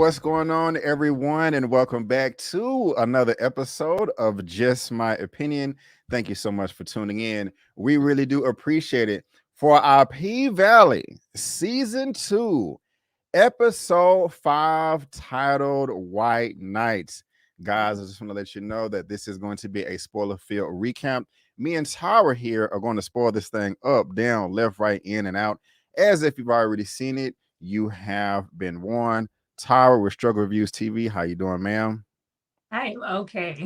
what's going on, everyone, and welcome back to another episode of Just My Opinion. Thank you so much for tuning in. We really do appreciate it. For our P Valley Season 2, Episode 5, titled White Nights. Guys, I just want to let you know that this is going to be a spoiler-filled recap. Me and Tyra here are going to spoil this thing up, down, left, right, in, and out. As if you've already seen it, you have been warned. Tyra with Reviewz TV. How you doing, ma'am? I'm okay.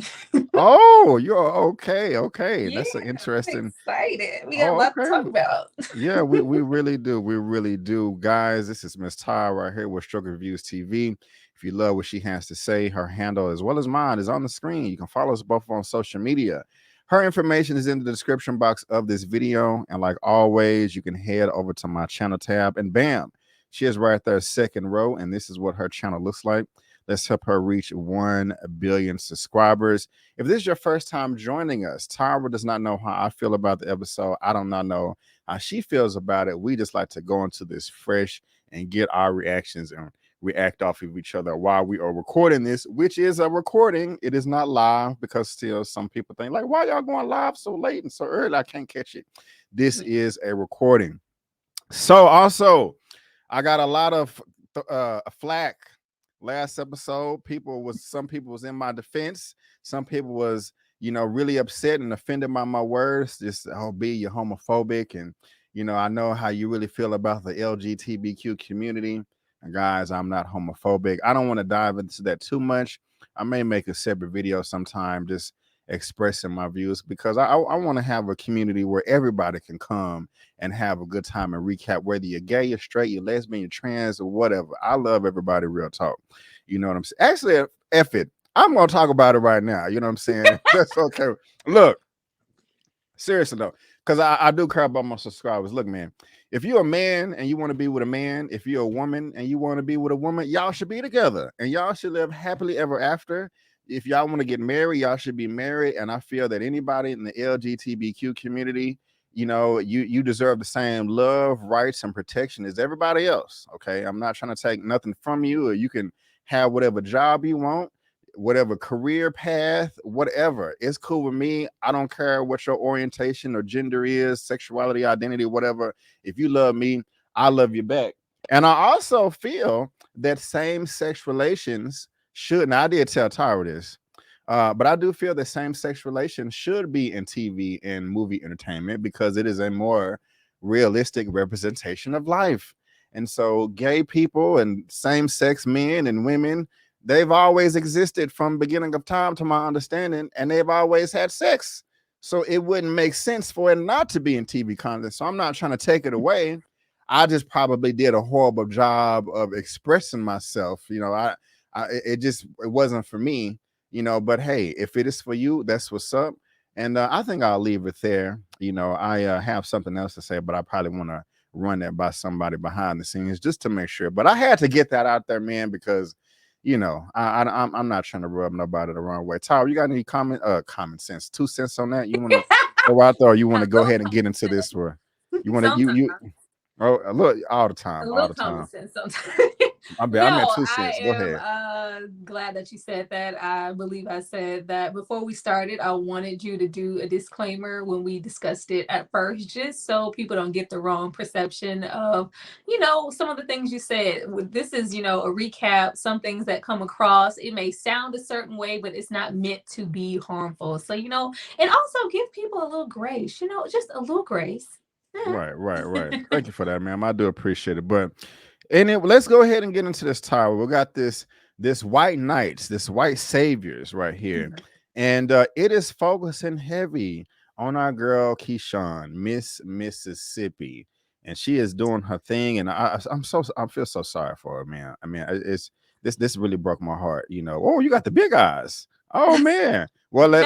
Oh, you're okay. Okay. Yeah, That's an I'm interesting. excited. We got a Oh, lot to talk okay. about. Yeah, we really do. We really do. Guys, this is Miss Tyra right here with Reviewz TV. If you love what she has to say, her handle as well as mine is on the screen. You can follow us both on social media. Her information is in the description box of this video. And like always, you can head over to my channel tab and bam, she is right there, second row. And this is what her channel looks like. Let's help her reach 1 billion subscribers. If this is your first time joining us, Tyra does not know how I feel about the episode. I do not know how she feels about it. We just like to go into this fresh and get our reactions and react off of each other while we are recording this, which is a recording. It is not live because still some people think like, why y'all going live so late and so early? I can't catch it. This is a recording. So also, I got a lot of flack last episode. Some people was in my defense. Some people was, really upset and offended by my words. Just, oh, B, you're homophobic. And, I know how you really feel about the LGBTQ community. And guys, I'm not homophobic. I don't want to dive into that too much. I may make a separate video sometime just expressing my views because I want to have a community where everybody can come and have a good time and recap, whether you're gay, you're straight, you're lesbian, you're trans, or whatever. I love everybody, real talk. You know what I'm saying? Actually, F it. I'm going to talk about it right now. You know what I'm saying? That's okay. Look, seriously though, because I do care about my subscribers. Look, man, if you're a man and you want to be with a man, if you're a woman and you want to be with a woman, y'all should be together and y'all should live happily ever after. If y'all want to get married, y'all should be married. And I feel that anybody in the LGBTQ community, you deserve the same love, rights, and protection as everybody else. Okay. I'm not trying to take nothing from you, or you can have whatever job you want, whatever career path, whatever. It's cool with me. I don't care what your orientation or gender is, sexuality, identity, whatever. If you love me, I love you back. And I also feel that same-sex relations should, and I did tell Tyra this, but I do feel that same-sex relations should be in TV and movie entertainment because it is a more realistic representation of life. And so gay people and same-sex men and women, they've always existed from beginning of time, to my understanding, and they've always had sex. So it wouldn't make sense for it not to be in TV content. So I'm not trying to take it away. I just probably did a horrible job of expressing myself. It wasn't for me, but hey, if it is for you, that's what's up. And I think I'll leave it there. I have something else to say, but I probably want to run that by somebody behind the scenes just to make sure. But I had to get that out there, man, because I'm not trying to rub nobody the wrong way. Tyler, you got any common sense, 2 cents on that? You want to go out there, or you want A to go little ahead and get common into this sense. one? You want to Sometimes. you oh, look, all the A time, all little the common time. sense sometimes. I'm at No, two I cents. Go am ahead. glad that you said that. I believe I said that before we started. I wanted you to do a disclaimer when we discussed it at first, just so people don't get the wrong perception of, some of the things you said. This is, a recap. Some things that come across, it may sound a certain way, but it's not meant to be harmful. So, and also give people a little grace, just a little grace. Yeah. Right. Thank you for that, ma'am. I do appreciate it. But let's go ahead and get into this tower. We got this white knights, this white saviors right here. And it is focusing heavy on our girl Keyshawn, Miss Mississippi. And she is doing her thing. And I feel so sorry for her, man. I mean, it's this really broke my heart. Oh, you got the big eyes. Oh man. Well, No,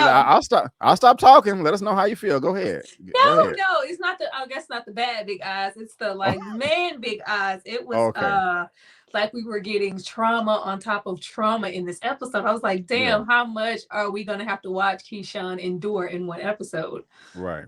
I'll stop talking. Let us know how you feel. Go ahead. Go ahead. no, it's not I guess not the bad big eyes. It's the like man big eyes. It was Okay. like we were getting trauma on top of trauma in this episode. I was like, Yeah. damn, how much are we gonna have to watch Keyshawn endure in one episode? Right.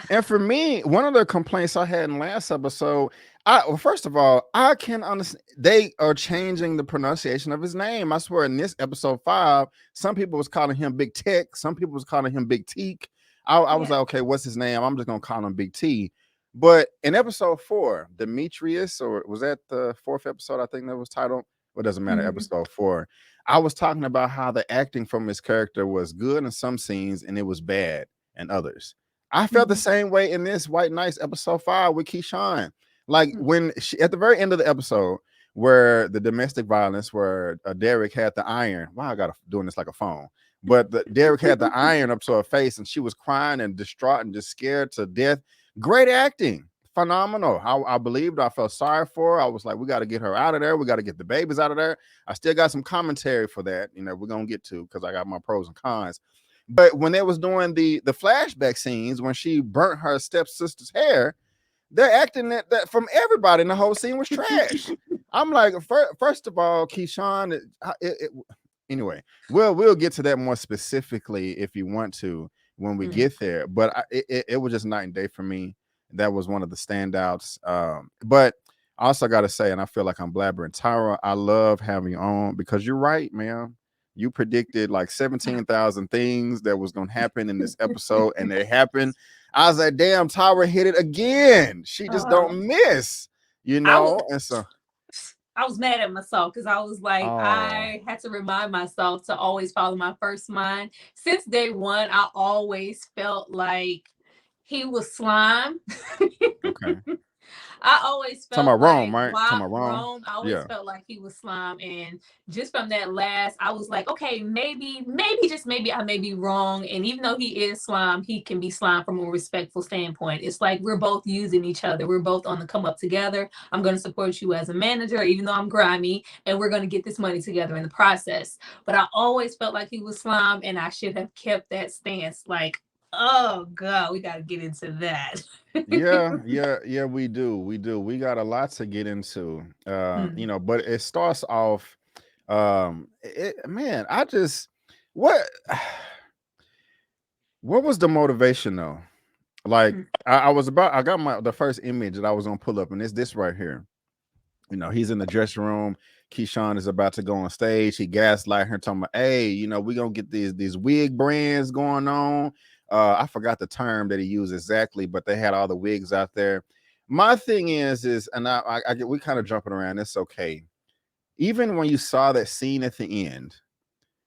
And for me, one of the complaints I had in last episode, well, first of all, I can understand they are changing the pronunciation of his name. I swear, in this episode 5, some people was calling him Big Tech, some people was calling him Big Teak. I was Yeah. like, okay, what's his name? I'm just gonna call him Big T. But in episode 4, Demetrius, or was that the 4th episode? I think that was titled. Well, it doesn't matter. Mhm. Episode 4. I was talking about how the acting from his character was good in some scenes and it was bad and others. I felt the Mhm. same way in this White Nights episode 5 with Keyshawn. Like Mhm. when she, at the very end of the episode, where the domestic violence, where Derek had the iron. Wow, I got doing this like a phone. But Derek had the iron up to her face, and she was crying and distraught and just scared to death. Great acting, phenomenal. I believed. I felt sorry for her. I was like, we got to get her out of there. We got to get the babies out of there. I still got some commentary for that. You know, we're gonna get to because I got my pros and cons. But when they was doing the flashback scenes when she burnt her stepsister's hair, they're acting that from everybody in the whole scene was trash. I'm like, first of all, Keyshawn, anyway, we'll get to that more specifically if you want to when we Mhm. get there. But it was just night and day for me. That was one of the standouts. But I also got to say, and I feel like I'm blabbering, Tyra, I love having you on because you're right, man. You predicted like 17,000 things that was going to happen in this episode, and they happened. I was like, damn, Tyra hit it again. She just Uh, don't miss, I was and so, I was mad at myself because I was like, oh, I had to remind myself to always follow my first mind. Since day one, I always felt like he was slime. okay. I always Talking felt about Rome, like right? why Talking about Rome. Rome. I always Yeah. felt like he was slime, and just from that last, I was like, okay, just maybe I may be wrong. And even though he is slime, he can be slime from a respectful standpoint. It's like we're both using each other. We're both on the come up together. I'm going to support you as a manager, even though I'm grimy, and we're going to get this money together in the process. But I always felt like he was slime, and I should have kept that stance. Like, oh god, we got to get into that. Yeah, we got a lot to get into, Mm, but it starts off, man, I just, what what was the motivation though? Like, mm, I got the first image that I was gonna pull up, and it's this right here. He's in the dressing room. Keyshawn is about to go on stage. He gaslight her, talking about, hey, we're gonna get these wig brands going on. I forgot the term that he used exactly, but they had all the wigs out there. My thing is, and I get, we kind of jumping around. It's okay. Even when you saw that scene at the end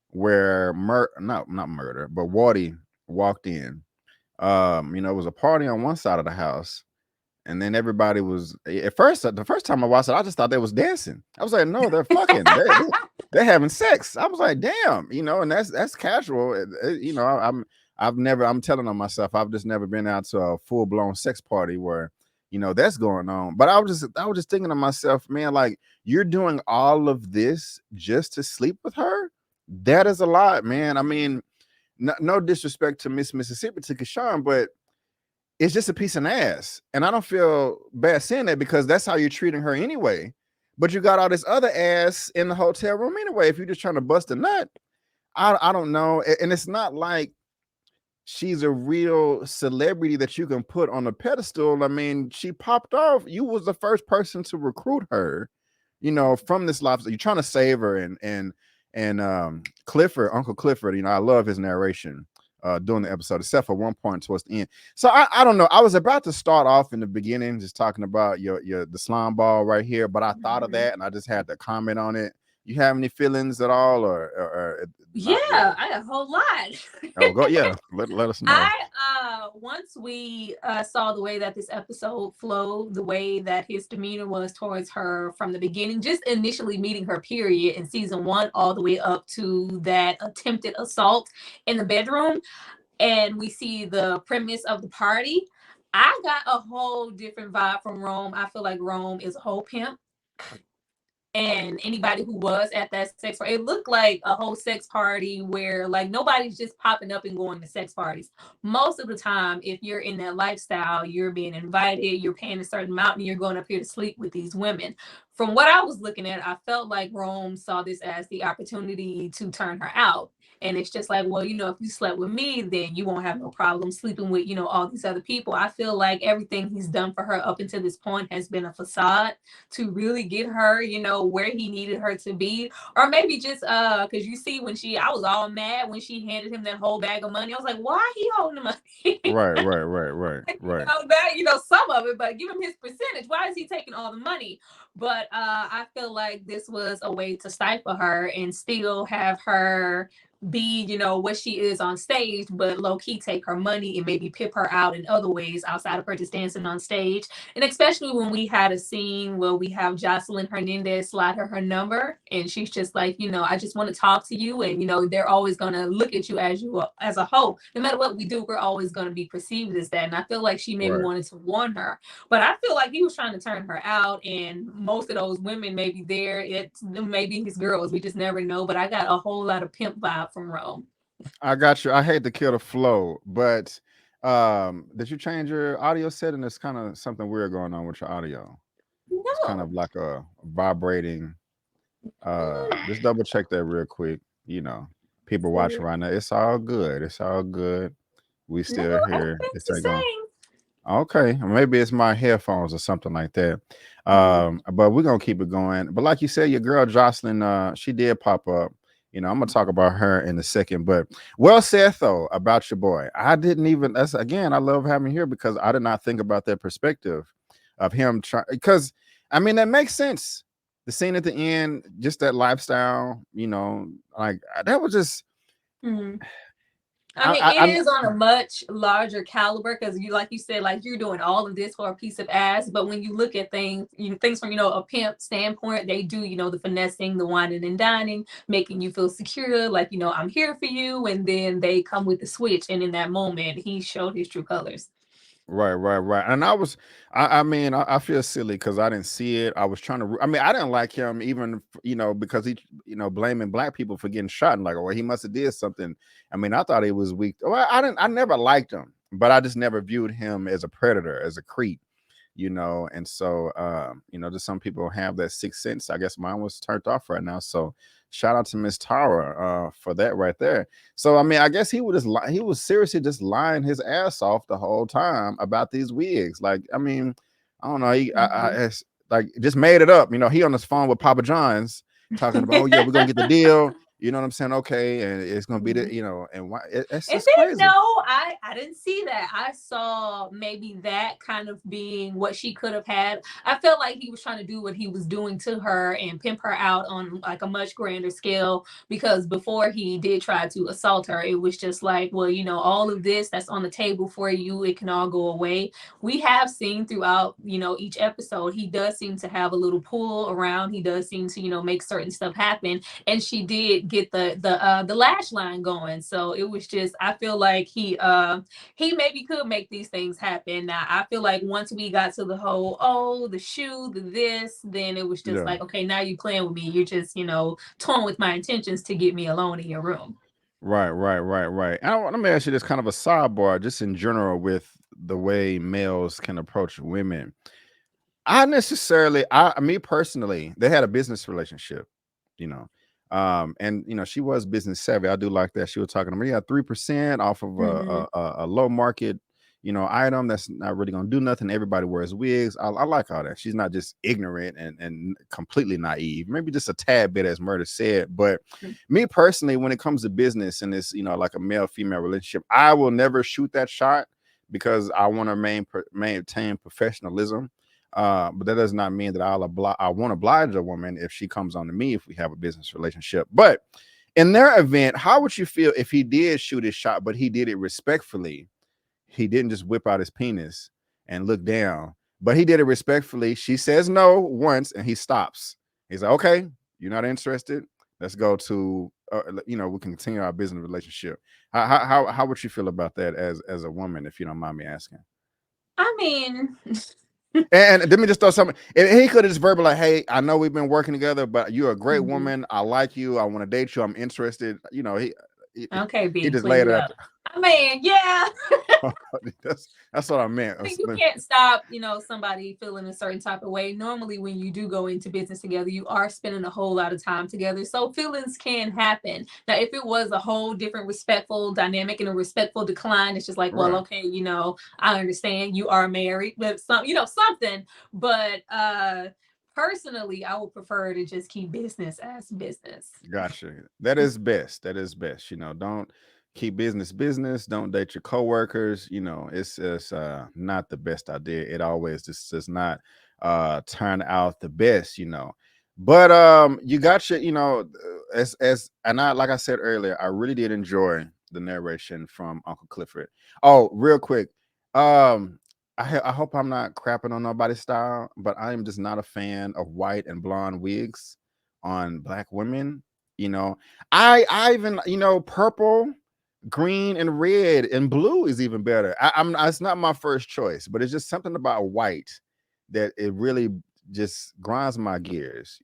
where not murder, but Waddy walked in, it was a party on one side of the house, and then everybody was, at first, the first time I watched it, I just thought they was dancing. I was like, no, they're fucking. They're having sex. I was like, damn, and that's casual. I'm telling on myself, I've just never been out to a full blown sex party where, that's going on. But I was just thinking to myself, man, like, you're doing all of this just to sleep with her? That is a lot, man. I mean, no disrespect to Miss Mississippi, to Keyshawn, but it's just a piece of ass. And I don't feel bad saying that because that's how you're treating her anyway. But you got all this other ass in the hotel room anyway. If you're just trying to bust a nut, I don't know. And it's not like she's a real celebrity that you can put on a pedestal. I mean, she popped off. You was the first person to recruit her, from this lobster. You're trying to save her, and Clifford, Uncle Clifford, I love his narration during the episode, except for one point towards the end. So I don't know. I was about to start off in the beginning just talking about the slime ball right here, but I thought of mhm. that and I just had to comment on it. You have any feelings at all, or Yeah, not really? I got a whole lot. Oh, go, yeah. Let us know. I once we saw the way that this episode flowed, the way that his demeanor was towards her from the beginning, just initially meeting her period in season 1 all the way up to that attempted assault in the bedroom, and we see the premise of the party. I got a whole different vibe from Rome. I feel like Rome is a whole pimp. and anybody who was at that sex party, it looked like a whole sex party where like nobody's just popping up and going to sex parties. Most of the time, if you're in that lifestyle, you're being invited, you're paying a certain amount, and you're going up here to sleep with these women. From what I was looking at, I felt like Rome saw this as the opportunity to turn her out. And it's just like, well, if you slept with me, then you won't have no problem sleeping with, all these other people. I feel like everything he's done for her up until this point has been a facade to really get her, where he needed her to be. Or maybe just because you see I was all mad when she handed him that whole bag of money. I was like, why he holding the money? Right, right, right, right, right. Some of it, but give him his percentage. Why is he taking all the money? But I feel like this was a way to stifle her and still have her be, what she is on stage, but low key take her money and maybe pip her out in other ways outside of her just dancing on stage. And especially when we had a scene where we have Jocelyn Hernandez slide her number, and she's just like, I just want to talk to you, and they're always gonna look at you as a whole. No matter what we do, we're always gonna be perceived as that. And I feel like she maybe Right. wanted to warn her, but I feel like he was trying to turn her out, and most of those women maybe there, it's maybe his girls. We just never know. But I got a whole lot of pimp vibe from Rome. I got you. I hate to kill the flow, but did you change your audio setting? There's kind of something weird going on with your audio. It's kind No. of like a vibrating. Just double check that real quick. People watching right now. It's all good. It's all good. We No, still here. everything's This the ain't going. same. Okay, maybe it's my headphones or something like that. Mhm. But we're gonna keep it going. But like you said, your girl Jocelyn, she did pop up. I'm gonna talk about her in a second. But well said though about your boy. I didn't even. That's again. I love having here because I did not think about that perspective of him trying. Because I mean that makes sense. The scene at the end, just that lifestyle. Like that was just. Mhm. I I, mean, I, it I is on a much larger caliber because like you said, like you're doing all of this for a piece of ass. But when you look at things, things from a pimp standpoint, they do the finessing, the whining and dining, making you feel secure, like I'm here for you, and then they come with the switch, and in that moment, he showed his true colors. Right, right, right. And I mean, I feel silly because I didn't see it. I was trying to, I mean, I didn't like him even, because he, blaming black people for getting shot and like, oh, he must have did something. I mean, I thought he was weak. Well, I never liked him, but I just never viewed him as a predator, as a creep, and so just some people have that sixth sense. I guess mine was turned off right now. So shout out to Miss Tara for that right there. So I mean, I guess he was he was seriously just lying his ass off the whole time about these wigs. Like, I mean, I don't know, like just made it up. He on his phone with Papa John's talking about, oh yeah, we're gonna get the deal. You know what I'm saying? Okay, and it's gonna be the, and why it's And just then crazy. no, I didn't see that. I saw maybe that kind of being what she could have had. I felt like he was trying to do what he was doing to her and pimp her out on like a much grander scale, because before he did try to assault her, it was just like, well, all of this that's on the table for you, it can all go away. We have seen throughout, each episode, he does seem to have a little pull around. He does seem to, make certain stuff happen, and she did get the lash line going. So it was just, I feel like he maybe could make these things happen. Now I feel like once we got to the whole, oh, the shoe, the this, then it was just Yeah. like, okay, now you playing with me. You're just toying with my intentions to get me alone in your room. Right, right, right, right. Let me ask you this kind of a sidebar, just in general, with the way males can approach women. Me personally, they had a business relationship, you know, and she was business savvy. I do like that. She was talking to me, yeah, 3% off of Mm-hmm. a low market, item that's not really gonna do nothing. Everybody wears wigs. I like all that. She's not just ignorant and completely naive. Maybe just a tad bit, as Murder said. But me personally, when it comes to business and this, like a male female relationship, I will never shoot that shot because I want to maintain professionalism. But that does not mean that I won't oblige a woman if she comes on to me if we have a business relationship. But in their event, how would you feel if he did shoot his shot, but he did it respectfully? He didn't just whip out his penis and look down, but he did it respectfully. She says no once and he stops. He's like, okay, you're not interested. Let's go to, we can continue our business relationship. How would you feel about that as a woman, if you don't mind me asking? I mean, And let me just throw something. If he could have just verbal like, "Hey, I know we've been working together, but you're a great Mhm. woman. I like you. I want to date you. I'm interested." He, Okay, he being just laid cleared it out. up. I mean, yeah. That's what I meant. I mean, you can't stop, somebody feeling a certain type of way. Normally, when you do go into business together, you are spending a whole lot of time together. So feelings can happen. Now, if it was a whole different respectful dynamic and a respectful decline, it's just like, well, Right. okay, I understand you are married, but something. But personally, I would prefer to just keep business as business. Gotcha. That is best. That is best. Don't keep business business. Don't date your coworkers. It's not the best idea. It always just does not turn out the best. But you got your, as and I like I said earlier, I really did enjoy the narration from Uncle Clifford. Oh, real quick. Um I hope I'm not crapping on nobody's style, but I am just not a fan of white and blonde wigs on black women. You know, I even purple, green, and red and blue is even better. It's not my first choice, but it's just something about white that it really just grinds my gears.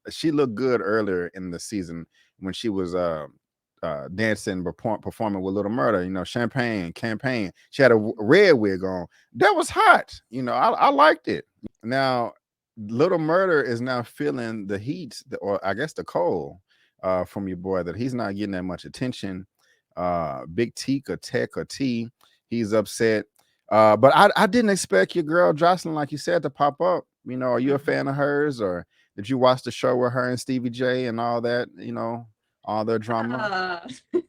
She looked good earlier in the season when she was dancing, performing with Little Murder. Champagne campaign. She had a red wig on. That was hot. I liked it. Now, Little Murder is now feeling the heat, or I guess the cold, from your boy that he's not getting that much attention. Big T or Tech or T, he's upset. But I didn't expect your girl Jocelyn, like you said, to pop up. Are you a fan of hers, or did you watch the show with her and Stevie J and all that? All their drama. Uh,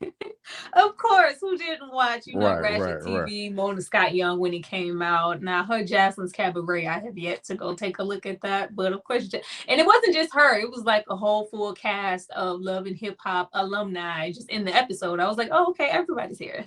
of course, who didn't watch, Right, Ratchet right, right. TV, Mona Scott Young when it came out? Now, her Jaslyn's Cabaret, I have yet to go take a look at that. But of course, and it wasn't just her, it was like a whole full cast of Love and Hip Hop alumni just in the episode. I was like, oh, okay, everybody's here.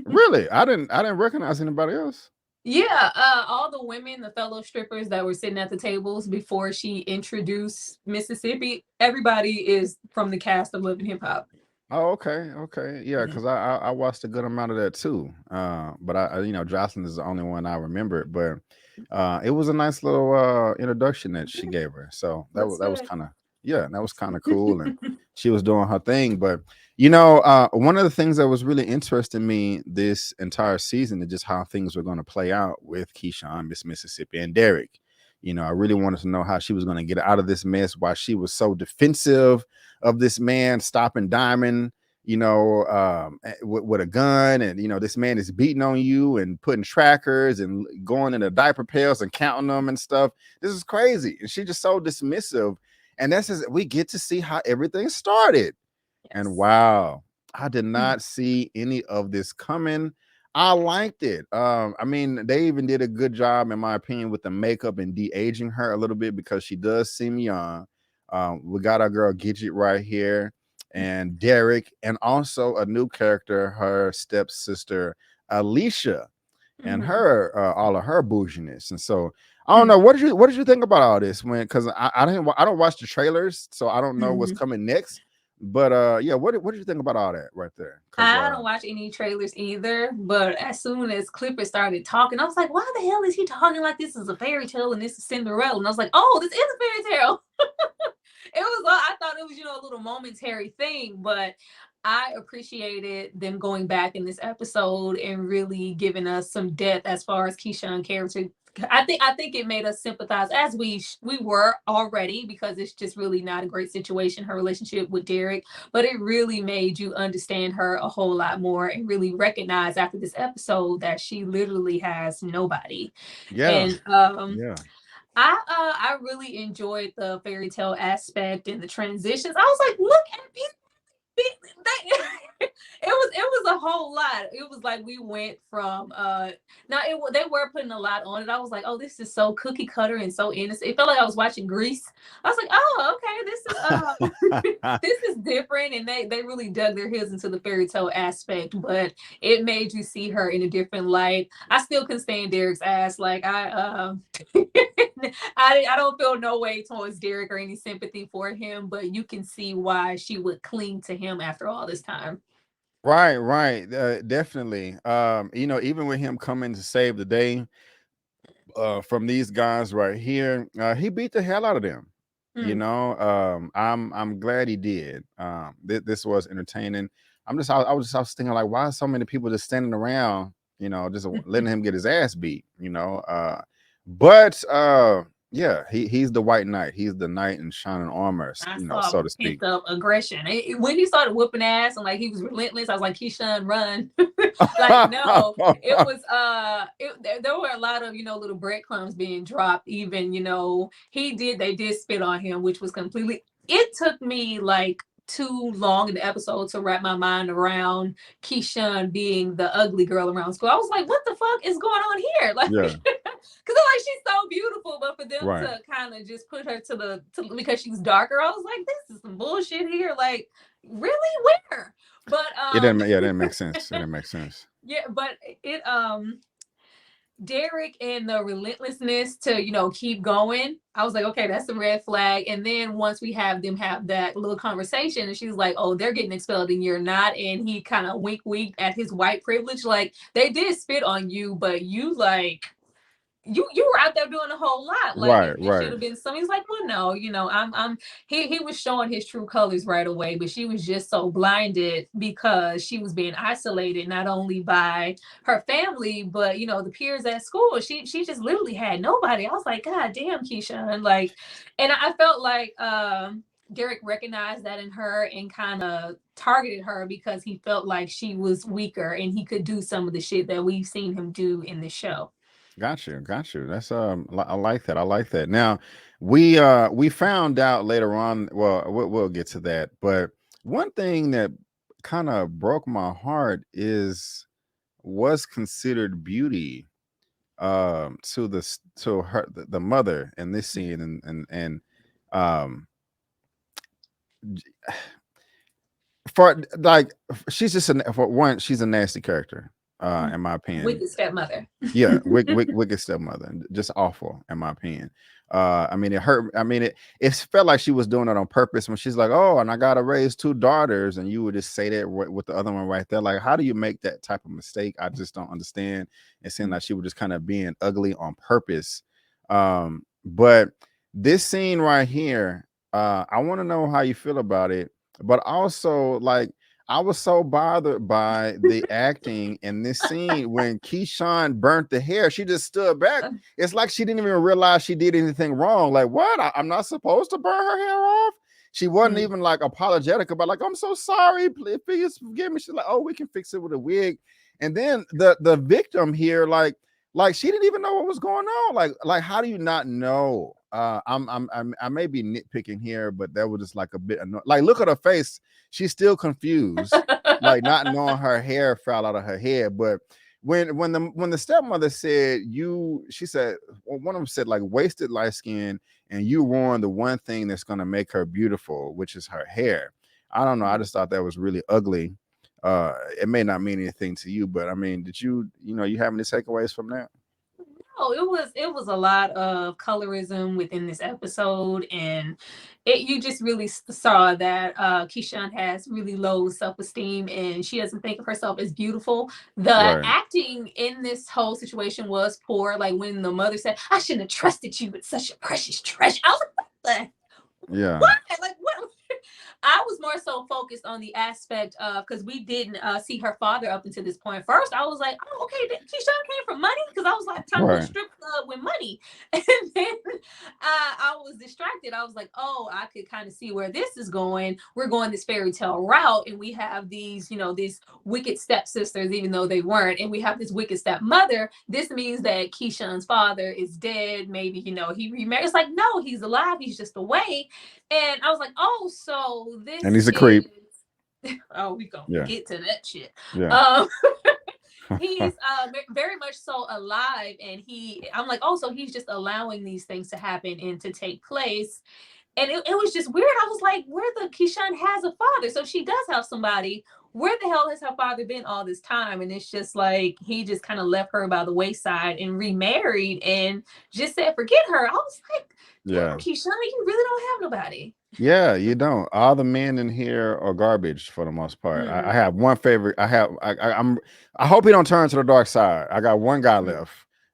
Really, I didn't recognize anybody else. Yeah, all the women, the fellow strippers that were sitting at the tables before she introduced Mississippi, everybody is from the cast of Love and Hip Hop. Oh, okay, okay, yeah, because I watched a good amount of that too. But Jocelyn is the only one I remember. But it was a nice little introduction that she gave her. So That's that was good. kind of, yeah, that was kind of cool, and she was doing her thing. But one of the things that was really interesting me this entire season is just how things were going to play out with Keyshawn, Miss Mississippi, and Derek. I really wanted to know how she was going to get out of this mess. Why she was so defensive of this man stopping Diamond, with a gun, and this man is beating on you and putting trackers and going into diaper pails and counting them and stuff. This is crazy, and she just so dismissive. And that's just, we get to see how everything started. And Yes. wow, I did Mm. not see any of this coming. I liked it. I mean, they even did a good job, in my opinion, with the makeup and de-aging her a little bit because she does seem young. We got our girl Gidget right here, and Derek, and also a new character, her stepsister Alicia, and Mhm. her all of her bouginess. And so I don't Mm. know, what did you think about all this, when because I don't watch the trailers, so I don't know what's Mhm. coming next. But yeah, what did you think about all that right there? Because I don't watch any trailers either, but as soon as Clipper started talking, I was like, why the hell is he talking like this is a fairy tale and this is Cinderella? And I was like, oh, this is a fairy tale. It was, I thought it was, a little momentary thing, but I appreciated them going back in this episode and really giving us some depth as far as Keyshawn character. I think it made us sympathize as we were already, because it's just really not a great situation, her relationship with Derek, but it really made you understand her a whole lot more and really recognize after this episode that she literally has nobody. yeah, And yeah. I really enjoyed the fairy tale aspect and the transitions. I was like, look at people. It was a whole lot. It was like we went from now they were putting a lot on it. I was like, oh, this is so cookie cutter and so innocent. It felt like I was watching Grease. I was like, oh, okay, this is this is different, and they really dug their heels into the fairy tale aspect, but it made you see her in a different light. I still can stand Derek's ass. Like I don't feel no way towards Derek or any sympathy for him, but you can see why she would cling to him after all this time. Right, right, definitely. Even with him coming to save the day, from these guys right here. He beat the hell out of them. You Mm. know, I'm glad he did. This was entertaining. I was thinking like, why are so many people just standing around? You know, just letting him get his ass beat. You know, but yeah, he's the white knight. He's the knight in shining armor. I You know, saw so to speak. pent up aggression. When he started whooping ass and like he was relentless, I was like, Keyshawn, run. Like, no, it was there were a lot of, little breadcrumbs being dropped. Even, they did spit on him, which was completely, it took me like too long in the episode to wrap my mind around Keyshawn being the ugly girl around school. I was like, what the fuck is going on here? Like, Yeah, because I'm like, she's so beautiful, but for them right. to kind of just put her to because she's darker, I was like, this is some bullshit here. Like, really, where? But It didn't. Yeah, it didn't make sense. It didn't make sense. yeah, but it Derek and the relentlessness to keep going. I was like, okay, that's a red flag. And then once we have them have that little conversation, and she's like, oh, they're getting expelled and you're not, and he kind of winked at his white privilege. Like, they did spit on you, but you like. You were out there doing a whole lot. Like, Right, it should right. have been some. He's like, well, no, I'm he was showing his true colors right away, but she was just so blinded because she was being isolated not only by her family, but the peers at school. She just literally had nobody. I was like, God damn, Keyshawn. Like, and I felt like Derek recognized that in her and kind of targeted her because he felt like she was weaker and he could do some of the shit that we've seen him do in the show. Got you, got you. That's I like that. I like that. Now, we found out later on. Well, we'll get to that. But one thing that kind of broke my heart is was considered beauty to to her the mother in this scene and um for like she's just for one she's a nasty character in my opinion. Wicked stepmother. Yeah, wicked stepmother, just awful in my opinion. I mean, it hurt. I mean, it felt like she was doing it on purpose when she's like, "Oh, and I gotta raise two daughters," and you would just say that with the other one right there. Like, how do you make that type of mistake? I just don't understand. It seemed like she was just kind of being ugly on purpose. But this scene right here, I want to know how you feel about it, but also like I was so bothered by the acting in this scene when Keyshawn burnt the hair. She just stood back. It's like she didn't even realize she did anything wrong. Like, what? I'm not supposed to burn her hair off. She wasn't even like apologetic about like, I'm so sorry. Please forgive me. She's like, oh, we can fix it with a wig. And then the victim here, like she didn't even know what was going on. Like how do you not know? I may be nitpicking here, but that was just like a bit annoying. Like, look at her face. She's still confused, like not knowing her hair fell out of her head. But when the stepmother said she said one of them said like wasted light skin, and you ruined the one thing that's gonna make her beautiful, which is her hair. I don't know. I just thought that was really ugly. It may not mean anything to you, but I mean, did you have any takeaways from that? No, it was a lot of colorism within this episode, and you just really saw that Keyshawn has really low self-esteem, and she doesn't think of herself as beautiful. The Right. acting in this whole situation was poor. Like when the mother said, "I shouldn't have trusted you with such a precious treasure," I was like, "What the? Yeah. What? Like what?" I was more so focused on the aspect of because we didn't see her father up until this point. First, I was like, "Oh, okay, Keyshawn came from money," because I was like trying to go Right. strip club with money, and then I was distracted. I was like, "Oh, I could kind of see where this is going. We're going this fairy tale route, and we have these, these wicked stepsisters, even though they weren't, and we have this wicked stepmother. This means that Keyshawn's father is dead. Maybe he remarried. It's like, no, he's alive. He's just away." And I was like, "Oh, so this And he's a is." creep. Oh, we gonna Yeah. get to that shit. Yeah. Um, he's very much so alive, and I'm like, oh, so he's just allowing these things to happen and to take place. And it was just weird. I was like, where the Keyshawn has a father, so she does have somebody. Where the hell has her father been all this time? And it's just like he just kind of left her by the wayside and remarried and just said forget her. I was like, Yeah. Keyshawn, you really don't have nobody. Yeah, you don't. All the men in here are garbage for the most part. I Mm. have one favorite. I hope he don't turn to the dark side. I got one guy left.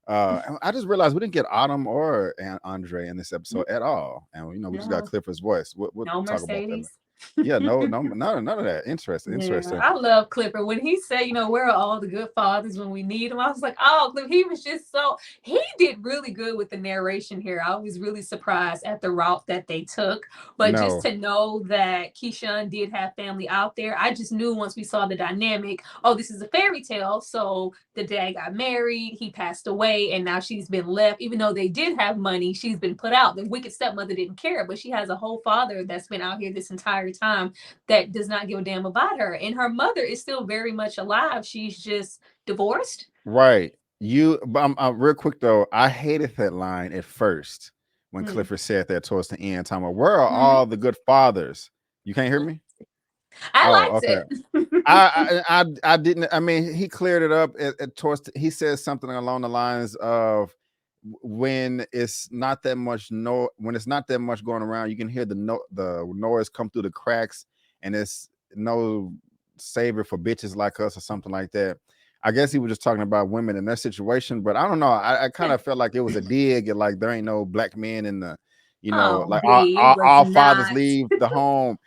I just realized we didn't get Autumn or Andre in this Mm, episode at all, and we just got no, Clifford's voice. We'll no talk about that. Mercedes. Yeah, no, no, none of that. Interesting, Yeah, interesting. I love Clipper. When he said, where are all the good fathers when we need them? I was like, oh, Clipper, he was just he did really good with the narration here. I was really surprised at the route that they took. But just No, to know that Keyshawn did have family out there, I just knew once we saw the dynamic, oh, this is a fairy tale. So the dad got married, he passed away, and now she's been left. Even though they did have money, she's been put out. The wicked stepmother didn't care, but she has a whole father that's been out here this entire time that does not give a damn about her. And her mother is still very much alive. She's just divorced. right. But I'm real quick though. I hated that line at first when Mm. Clifford said that towards the end. Time, where are Mm-hmm. all the good fathers? You can't hear me? I Oh, liked okay. it. I didn't. I mean, he cleared it up towards. He said something along the lines of when it's not that much when it's not that much going around, you can hear the noise come through the cracks, and it's no savior for bitches like us or something like that. I guess he was just talking about women in their situation, but I don't know. I kind of felt like it was a dig at like there ain't no black men in the, Oh, like B, it was all fathers not. leave the home.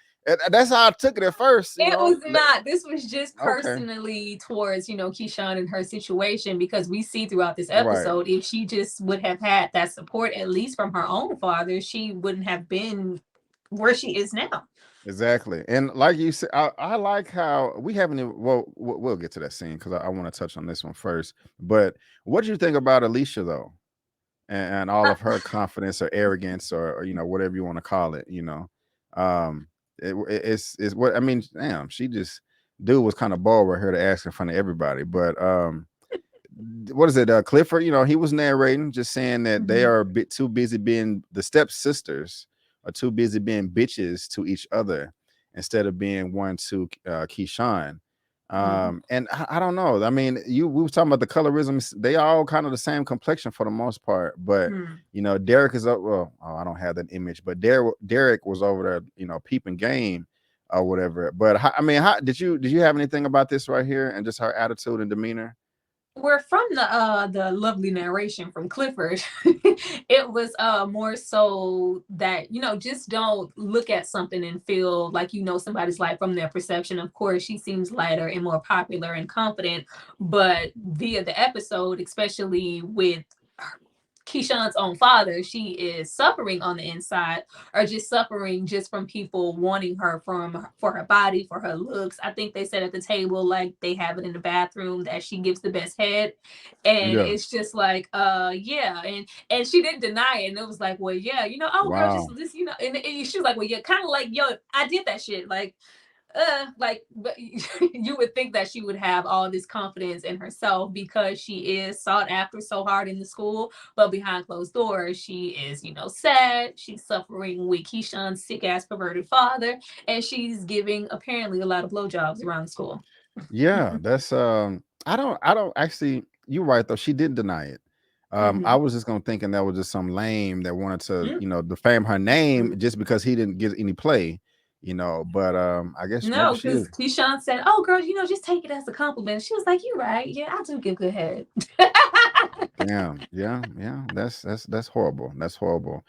That's how I took it at first, It was not. This was just Okay, personally towards, Keyshawn and her situation, because we see throughout this right. episode, if she just would have had that support, at least from her own father, she wouldn't have been where she is now. Exactly. And like you said, I like how we haven't even, well, we'll get to that scene because I want to touch on this one first. But what do you think about Alicia though? And all of her confidence or arrogance or whatever you want to call it, Um it's what I mean, damn, she just dude was kind of bold right here to ask in front of everybody. But what is it? Clifford, he was narrating, just saying that they Mhm. are a bit too busy being the stepsisters are too busy being bitches to each other instead of being one to Keyshawn. Mhm. And I don't know. I mean, we were talking about the colorisms. They all kind of the same complexion for the most part, but Mhm. Derek is up. Well, oh, I don't have that image, but Derek was over there, peeping game or whatever. But I mean, how did you have anything about this right here and just her attitude and demeanor? We're from the lovely narration from Clifford. It was more so that just don't look at something and feel like somebody's life from their perception. Of course, she seems lighter and more popular and confident, but via the episode, especially with Keyshawn's own father, she is suffering on the inside, or just suffering just from people wanting her for her body, for her looks. I think they said at the table, like, they have it in the bathroom, that she gives the best head. And Yeah. it's just like, yeah. And she didn't deny it. And it was like, well, yeah, oh girl, just Wow. this, and she was like, well, yeah, kind of like, yo, I did that shit. Like, but you would think that she would have all this confidence in herself because she is sought after so hard in the school, but behind closed doors, she is, sad. She's suffering with Keyshawn's sick ass perverted father, and she's giving apparently a lot of blowjobs around the school. Yeah, that's I don't actually, you're right though. She didn't deny it. I Mm-hmm. was just gonna thinking that was just some lame that wanted to, defame her name just because he didn't get any play, but I guess maybe No, she is. because Keyshawn said, "Oh, girl, just take it as a compliment." She was like, "You're right. Yeah, I do give good head." Damn, yeah, yeah. That's horrible. That's horrible.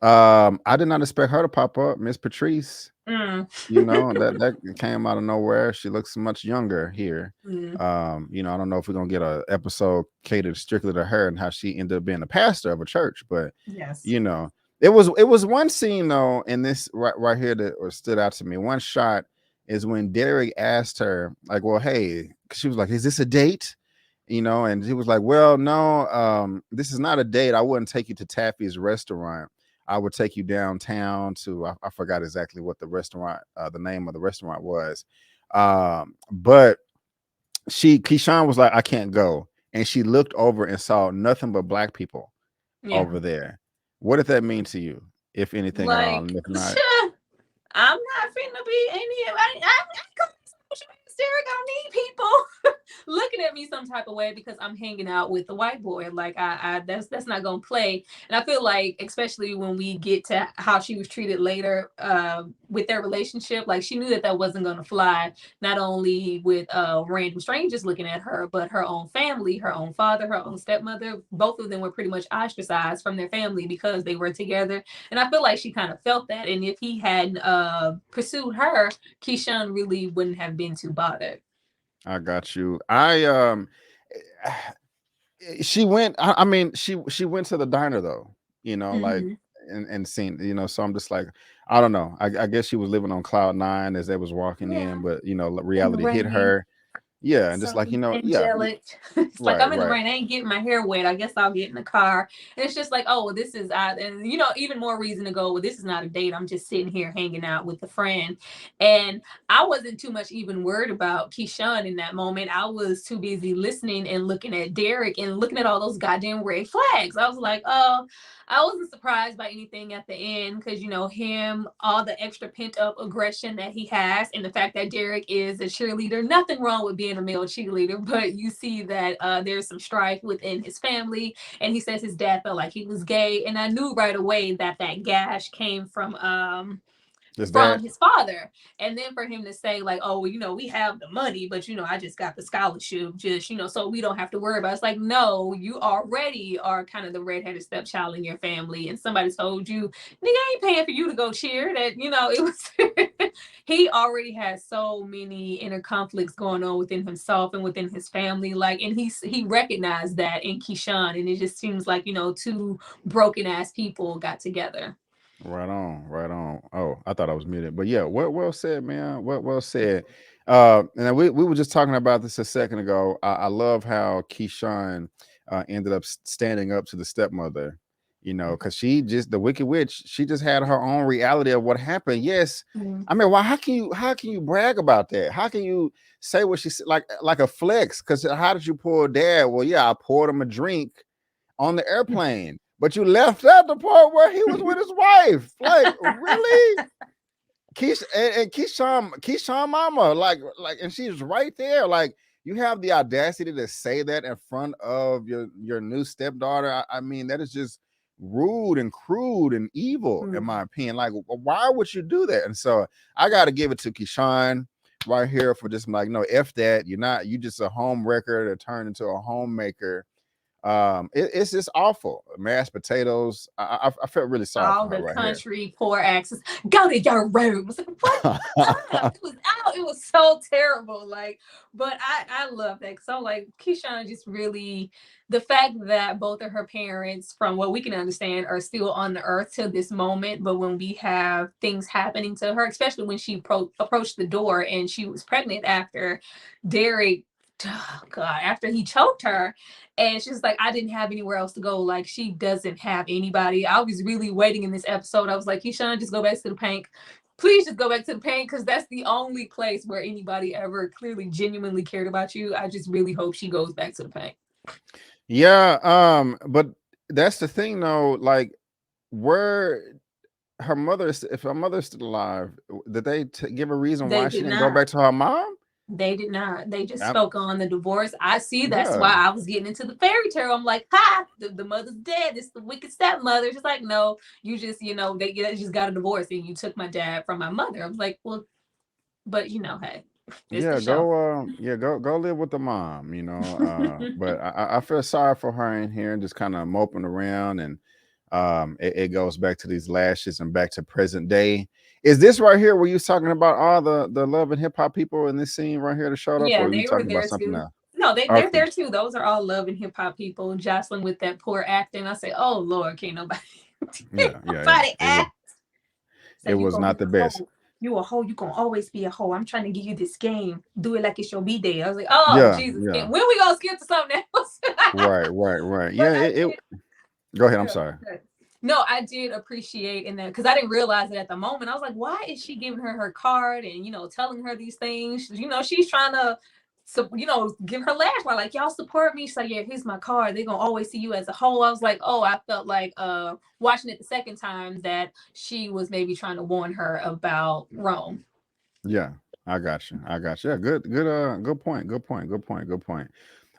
I did not expect her to pop up, Miss Patrice. Mm. That came out of nowhere. She looks much younger here. Mm. I don't know if we're gonna get a episode catered strictly to her and how she ended up being a pastor of a church, but Yes. you know, it was one scene though in this right here that stood out to me. One shot is when Derek asked her, like, well, hey, 'cause she was like, is this a date? And he was like, well, no, this is not a date. I wouldn't take you to Taffy's restaurant. I would take you downtown to, I forgot exactly what the name of the restaurant was. But Keyshawn was like, I can't go. And she looked over and saw nothing but black people Yeah. over there. What did that mean to you, if anything at all? Like, And if not, I'm not finna be any of. I Derek, I don't need people looking at me some type of way because I'm hanging out with the white boy. Like I that's not gonna play. And I feel like, especially when we get to how she was treated later with their relationship, like she knew that that wasn't gonna fly. Not only with random strangers looking at her, but her own family, her own father, her own stepmother. Both of them were pretty much ostracized from their family because they were together. And I feel like she kind of felt that. And if he hadn't pursued her, Keyshawn really wouldn't have been too bothered. I got you. She went. I mean, she went to the diner though. Like Mm-hmm. and seen. So I'm just like, I don't know. I guess she was living on cloud nine as they was walking in, Yeah. but In the reality hit rain. her. Yeah, and just So like yeah, angelic. It's like right, I'm in the right. rain. I ain't getting my hair wet. I guess I'll get in the car. And it's just like, oh, well, this is and even more reason to go. Well, this is not a date. I'm just sitting here hanging out with a friend. And I wasn't too much even worried about Keyshawn in that moment. I was too busy listening and looking at Derek and looking at all those goddamn red flags. I was like, oh, I wasn't surprised by anything at the end because him, all the extra pent up aggression that he has, and the fact that Derek is a cheerleader. Nothing wrong with being a male cheerleader, but you see that there's some strife within his family, and he says his dad felt like he was gay, and I knew right away that that gash came Is from that his father. And then for him to say like, oh, well, we have the money, but I just got the scholarship, just so we don't have to worry about it. It's like, no, you already are kind of the redheaded stepchild in your family, and somebody told you, nigga, I ain't paying for you to go cheer. That it was he already has so many inner conflicts going on within himself and within his family, like, and he recognized that in Keyshawn, and it just seems like two broken ass people got together. right on, right on? Oh, I thought I was muted, but yeah, well said, man. Well said. And we were just talking about this a second ago. I love how Keyshawn ended up standing up to the stepmother. Because she just the Wicked Witch. She just had her own reality of what happened. Yes, Mm-hmm. I mean, why? How can you brag about that? How can you say what she said like a flex? Because how did you pour dad? Well, yeah, I poured him a drink on the airplane, but you left out the part where he was with his wife. Like, really? And Keyshawn mama, and she's right there. Like, you have the audacity to say that in front of your new stepdaughter. I mean, that is just rude and crude and evil, in my opinion. Like, why would you do that? And so I got to give it to Keyshawn right here for just like, no, F that. You just a home wrecker that turned into a homemaker. It's just awful. Mashed potatoes. I felt really sorry for All her the right here. country poor accents. Go to your room. I was like, what? It was out. It was so terrible. Like, but I love that. So like Keyshawn just really, the fact that both of her parents, from what we can understand, are still on the earth till this moment. But when we have things happening to her, especially when she approached the door and she was pregnant after Derek, oh God, after he choked her, and she's like, I didn't have anywhere else to go. Like, she doesn't have anybody. I was really waiting in this episode. I was like, Keyshawn, just go back to the paint. Please just go back to the paint, because that's the only place where anybody ever clearly genuinely cared about you. I just really hope she goes back to the paint. Yeah, but that's the thing though. Like, where her mother, if her mother's still alive, did they give a reason They why she did didn't go not. back to her mom? They did not. They just I'm, spoke on the divorce. I see. That's yeah, why I was getting into the fairy tale. I'm like, ha, the mother's dead. It's the wicked stepmother. She's like, no, you just, they just got a divorce and you took my dad from my mother. I was like, well, but hey, it's the yeah. show. Go live with the mom. But I feel sorry for her in here and just kind of moping around, and it goes back to these lashes and back to present day. Is this right here where you talking about all the love and hip hop people in this scene right here that showed up, Yeah, or are you they were talking about there something too. else? No, they're Okay. there too. Those are all love and hip hop people. Jocelyn with that poor acting. I say, oh Lord, can't nobody, can't Yeah. nobody It was act. it Say you was gonna be not the a best. hoe. You a hoe. You gonna always be a hoe. I'm trying to give you this game. Do it like it's your B day. I was like, oh Yeah, Jesus. yeah. And when we gonna skip to something else? Right. But Yeah, I it did. go ahead. I'm Yeah, sorry. okay. No, I did appreciate in that, because I didn't realize it at the moment. I was like, why is she giving her card and telling her these things? She's trying to, so give her last line, like, y'all support me. She's like, yeah, here's my card. They're gonna always see you as a whole. I was like, oh, I felt like watching it the second time that she was maybe trying to warn her about Rome. Yeah, I got you. I got you. Yeah, good point. Good point. Good point. Good point.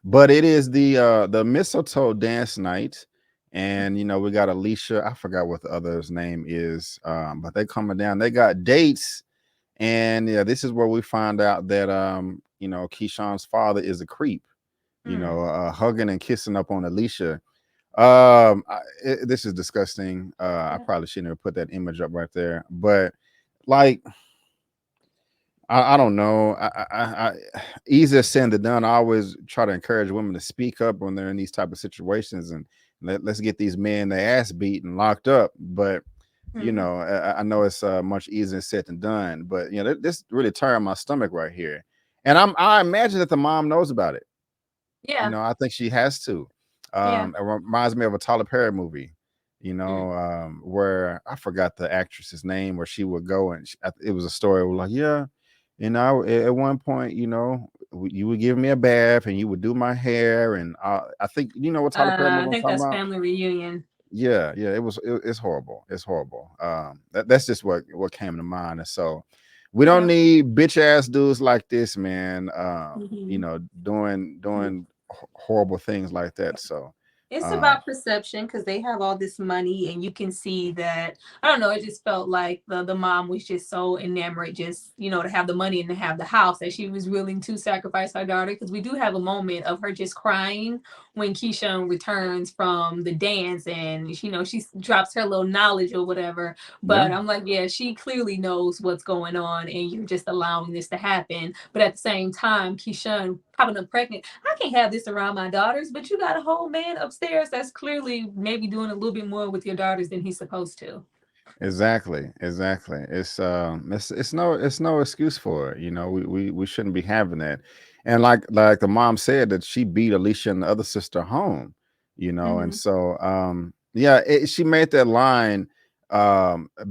But it is the mistletoe dance night, and we got Alicia. I forgot what the other's name is, but they coming down. They got dates, and yeah, this is where we find out that Keyshawn's father is a creep. Hmm. Hugging and kissing up on Alicia. This is disgusting. I probably shouldn't have put that image up right there, but like I don't know. Easier said than done. I always try to encourage women to speak up when they're in these type of situations, and let's get these men their ass beat and locked up. But Hmm. I know it's much easier said than done. But this really turned my stomach right here, and I imagine that the mom knows about it. Yeah. I think she has to. Yeah. It reminds me of a Tyler Perry movie, Mm. where I forgot the actress's name, where she would go and it was a story where like, yeah, at one point, you would give me a bath and you would do my hair, and I think what Tyler Perry movie I I'm think talking that's about. Family Reunion. Yeah, yeah, it's horrible. It's horrible. That's just what came to mind. And so we don't Yeah. need bitch ass dudes like this, man. Hmm. Doing horrible things like that. So, It's uh, about perception because they have all this money, and you can see that. I don't know. It just felt like the mom was just so enamored, just to have the money and to have the house, that she was willing to sacrifice her daughter. Because we do have a moment of her just crying when Keyshawn returns from the dance, and she drops her little knowledge or whatever. yeah, But I'm like, yeah, she clearly knows what's going on, and you're just allowing this to happen. But at the same time, Keyshawn popping up pregnant. I can't have this around my daughters, but you got a whole man upstairs that's clearly maybe doing a little bit more with your daughters than he's supposed to. exactly, exactly. It's no excuse for it. We shouldn't be having that. And like the mom said that she beat Alicia and the other sister home. And Hmm. so yeah, she made that line.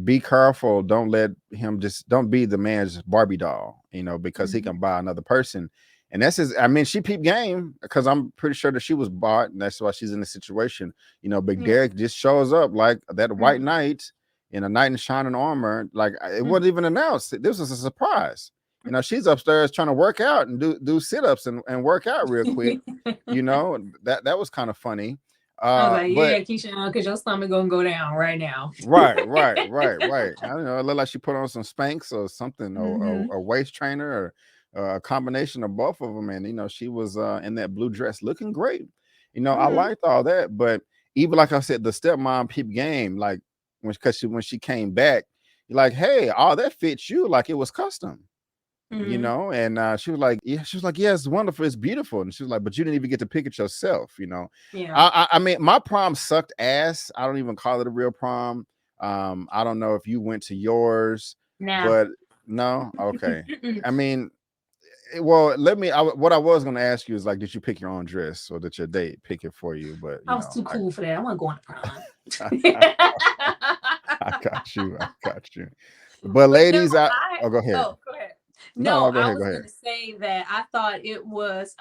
Be careful. Don't be the man's Barbie doll. Because he Hmm. can buy another person. And that's his. I mean, she peeped game because I'm pretty sure that she was bought, and that's why she's in the situation. Big Yeah. Derek just shows up like that white Hmm. knight in a knight in shining armor. Like it Hmm. wasn't even announced. This was a surprise. She's upstairs trying to work out and do sit-ups and work out real quick. That was kind of funny. I was like, But yeah, Keisha, because your stomach gonna go down right now. right, right, right, right. I don't know. It looked like she put on some Spanx or something, or Hmm. a waist trainer, or a combination of both of them. And she was in that blue dress, looking great. I Hmm. liked all that, but even like I said, the stepmom peep game, like when she came back, you're like, hey, all that fits you like it was custom. Hmm. And she was like, yeah, it's wonderful, it's beautiful. And she was like, but you didn't even get to pick it yourself. Yeah. I mean, my prom sucked ass. I don't even call it a real prom. I don't know if you went to yours, Nah. but no, okay. Mm-mm. I mean, well, what I was going to ask you is like, did you pick your own dress, or did your date pick it for you? But I was too cool for that. I wasn't going to prom. I got you, I got you. But But no, ladies, oh, go ahead. go ahead. No, No, no, go I ahead, go was ahead. gonna say that I thought it was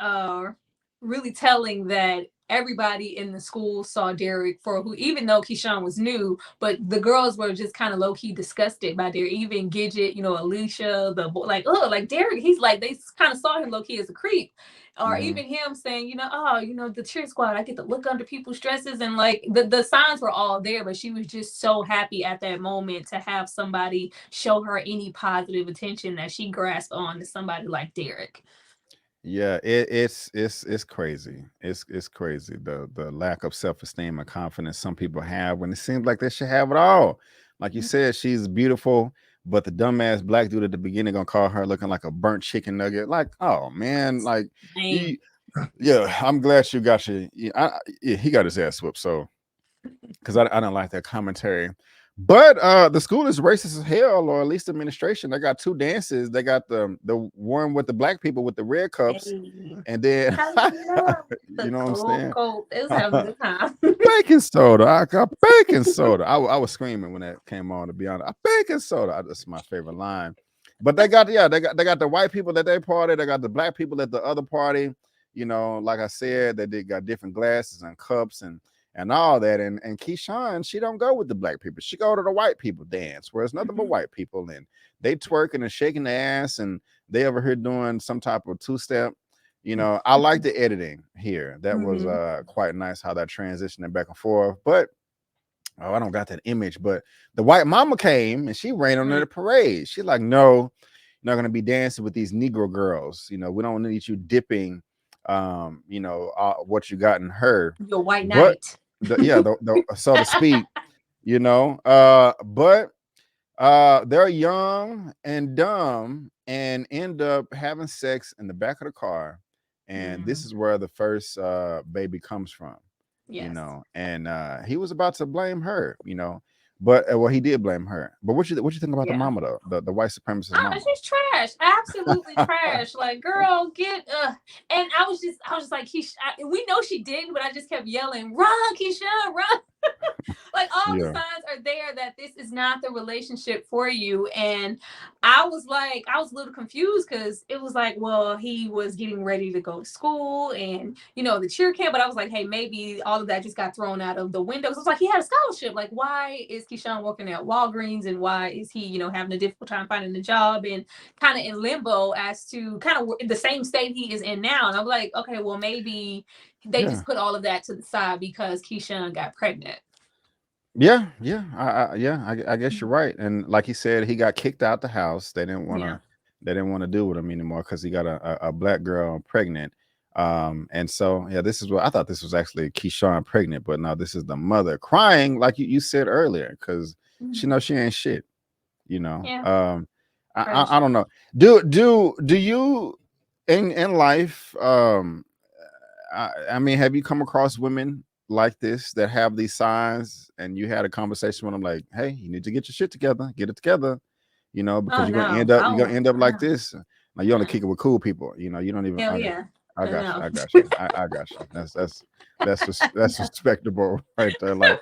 really telling that everybody in the school saw Derek for who, even though Keyshawn was new, but the girls were just kind of low key disgusted by Derek. Even Gidget, Alicia, the boy, like, oh, like Derek, he's like, they kind of saw him low key as a creep. Or Mhm. even him saying, oh, the cheer squad, I get to look under people's dresses. And like the signs were all there, but she was just so happy at that moment to have somebody show her any positive attention that she grasped on to somebody like Derek. Yeah, it's crazy. It's crazy, the lack of self-esteem and confidence some people have when it seems like they should have it all. Like you said, she's beautiful, but the dumbass black dude at the beginning gonna call her looking like a burnt chicken nugget. Like, oh man, like Dang. you, yeah. I'm glad you got your. Yeah, yeah, he got his ass whooped. So because I don't like that commentary. But the school is racist as hell, or at least the administration. They got two dances. They got the one with the black people with the red cups, Hey. and then I love the you know what I'm cold saying? cold. It was having a good time. Baking soda. I got baking soda. I was screaming when that came on. To be honest, baking soda. That's my favorite line. But they got the white people at their party. They got the black people at the other party. Like I said, they got different glasses and cups, and all that. And Keyshawn, she don't go with the black people. She go to the white people dance, where it's nothing but white people, and they twerking and shaking their ass, and they over here doing some type of two-step. I like the editing here. That was quite nice how that transitioning back and forth. But I don't got that image. But the white mama came and she ran on the parade. She's like, no, you're not gonna be dancing with these Negro girls. We don't need you dipping what you got in her. Your white But knight. the so to speak, but they're young and dumb and end up having sex in the back of the car. And this is where the first baby comes from. Yes. And he was about to blame her, but well, he did blame her. But what you think about the mama though, the white supremacist mama? She's trash, absolutely trash. Like, girl, get and I was just like, we know she didn't, but I just kept yelling, run, Keyshawn, run. Like, all the signs are there that this is not the relationship for you. And I was a little confused because it was like, well, he was getting ready to go to school and the cheer camp, but I was like, hey, maybe all of that just got thrown out of the window. So it's like he had a scholarship. Like, why is Keyshawn working at Walgreens, and why is he having a difficult time finding a job and kind of in limbo as to kind of the same state he is in now? And I'm like, okay, well, maybe they just put all of that to the side because Keyshawn got pregnant. I guess you're right. And like he said, he got kicked out the house. They didn't want to deal with him anymore because he got a black girl pregnant. And so this is what I thought. This was actually Keyshawn pregnant, but no, this is the mother crying, like you said earlier, because she knows she ain't shit. I don't know. Do you in life? I mean, have you come across women like this that have these signs, and you had a conversation with them like, hey, you need to get your shit together, get it together, because you're gonna end up like this. Now you only kick it with cool people, you don't even. Hell I got you. I got you. That's respectable right there. Like,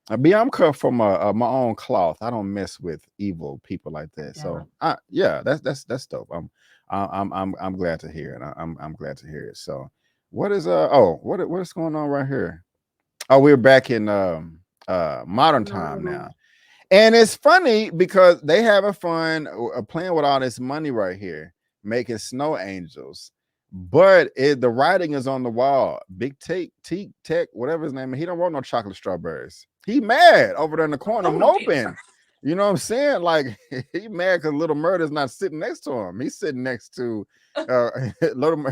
I'm cut from my own cloth. I don't mess with evil people like that. So that's dope. I'm glad to hear it. I'm glad to hear it. So what is what is going on right here? Oh, we're back in modern time now. And it's funny because they having fun playing with all this money right here, making snow angels. But the writing is on the wall. Big Tait, whatever his name is, he don't want no chocolate strawberries. He mad over there in the corner moping. You know what I'm saying? Like, he mad because Little Murder's not sitting next to him. He's sitting next to Little.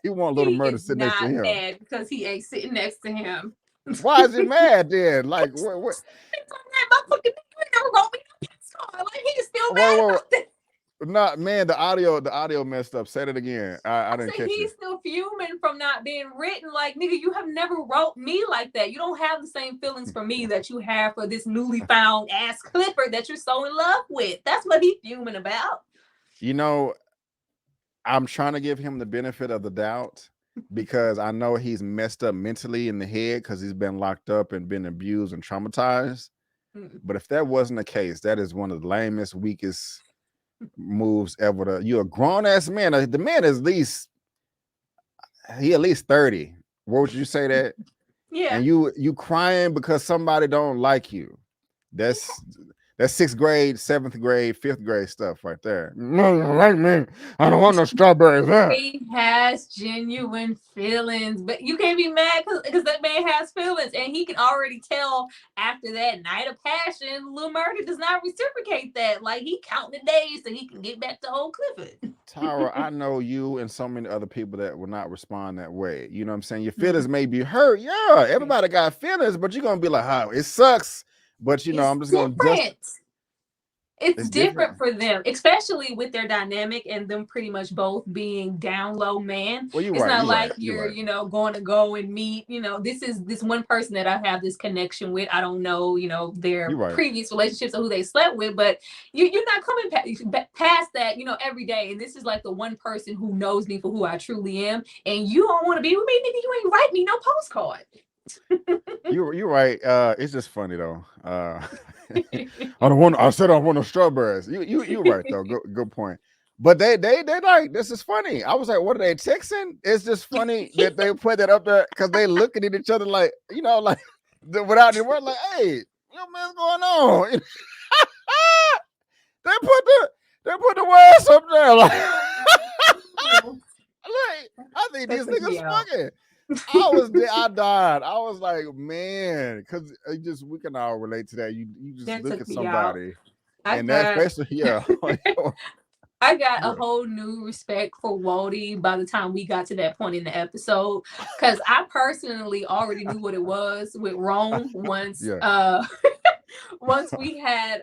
He want Little Murder sitting next to him. Mad because he ain't sitting next to him. Why is he mad then? Like, what? Like, he's still mad about that. Not man, the audio messed up. Said it again. I didn't catch it. He's still fuming from not being written. Like, nigga, you have never wrote me like that. You don't have the same feelings for me that you have for this newly found ass Clipper that you're so in love with. That's what he's fuming about. I'm trying to give him the benefit of the doubt because I know he's messed up mentally in the head because he's been locked up and been abused and traumatized. But if that wasn't the case, that is one of the lamest, weakest moves ever. You're a grown ass man. The man is at least 30. What would you say that? Yeah. And you crying because somebody don't like you. That's 6th grade, 7th grade, 5th grade stuff right there. No, you don't like me. I don't want no strawberries. He has genuine feelings, but you can't be mad because that man has feelings, and he can already tell after that night of passion, Lil Murder does not reciprocate that. Like, he counting the days so he can get back to old Clifford. Tara, I know you and so many other people that will not respond that way. You know what I'm saying? Your feelings may be hurt. Yeah, everybody got feelings, but you're gonna be like, oh, it sucks. But I'm just gonna It's different for them, especially with their dynamic and them pretty much both being down low man. Well, it's not like you're going to go and meet, this is this one person that I have this connection with. I don't know, their previous relationships or who they slept with, but you're not coming past that, every day. And this is like the one person who knows me for who I truly am. And you don't want to be with me, nigga. You ain't write me no postcard. You're right. It's just funny though. I said I don't want no strawberries. You're right though. Good point. But they like, this is funny. I was like, what are they texting? It's just funny that they put that up there because they looking at each other like, like without the word, like, hey, what man's going on? they put the words up there, like I think That these took niggas me out. fucking. I died. I was like, man, because just we can all relate to that. You just That look took at me out. somebody, I and that got especially, yeah, I got a yeah, whole new respect for Wody by the time we got to that point in the episode. Cause I personally already knew what it was with Rome once yeah, once we had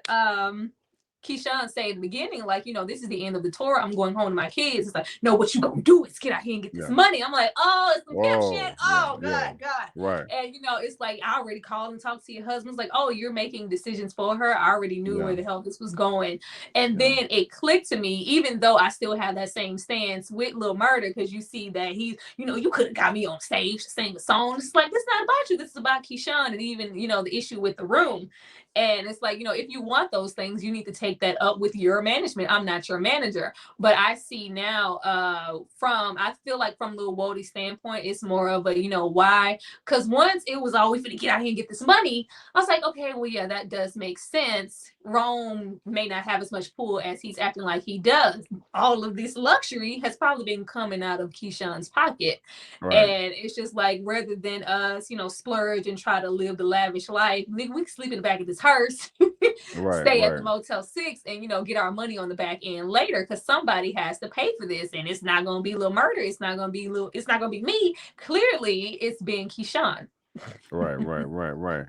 Keyshawn say in the beginning, like, this is the end of the tour. I'm going home to my kids. It's like, no, what you gonna do is get out here and get this yeah. money. I'm like, oh, it's some pimp shit. Whoa, yeah, Oh, yeah, God. right, And it's like I already called and talked to your husband. It's like, oh, you're making decisions for her. I already knew yeah, where the hell this was going. And yeah, then it clicked to me, even though I still have that same stance with Lil Murder, because you see that he's, you could have got me on stage to sing a song. It's like, this is not about you. This is about Keyshawn and even, the issue with the room. And it's like, if you want those things, you need to take that up with your management. I'm not your manager. But I see now I feel like from Lil Wodie's standpoint, it's more of a, why? Because once it was always going to get out here and get this money, I was like, okay, well, yeah, that does make sense. Rome may not have as much pull as he's acting like he does. All of this luxury has probably been coming out of Keyshawn's pocket. right, And it's just like, rather than us, splurge and try to live the lavish life, we can sleep in the back of this hearse, right, stay at the right, Motel 6, and, get our money on the back end later, because somebody has to pay for this. And it's not going to be Lil Murder. It's not going to be me. Clearly, it's being Keyshawn. right.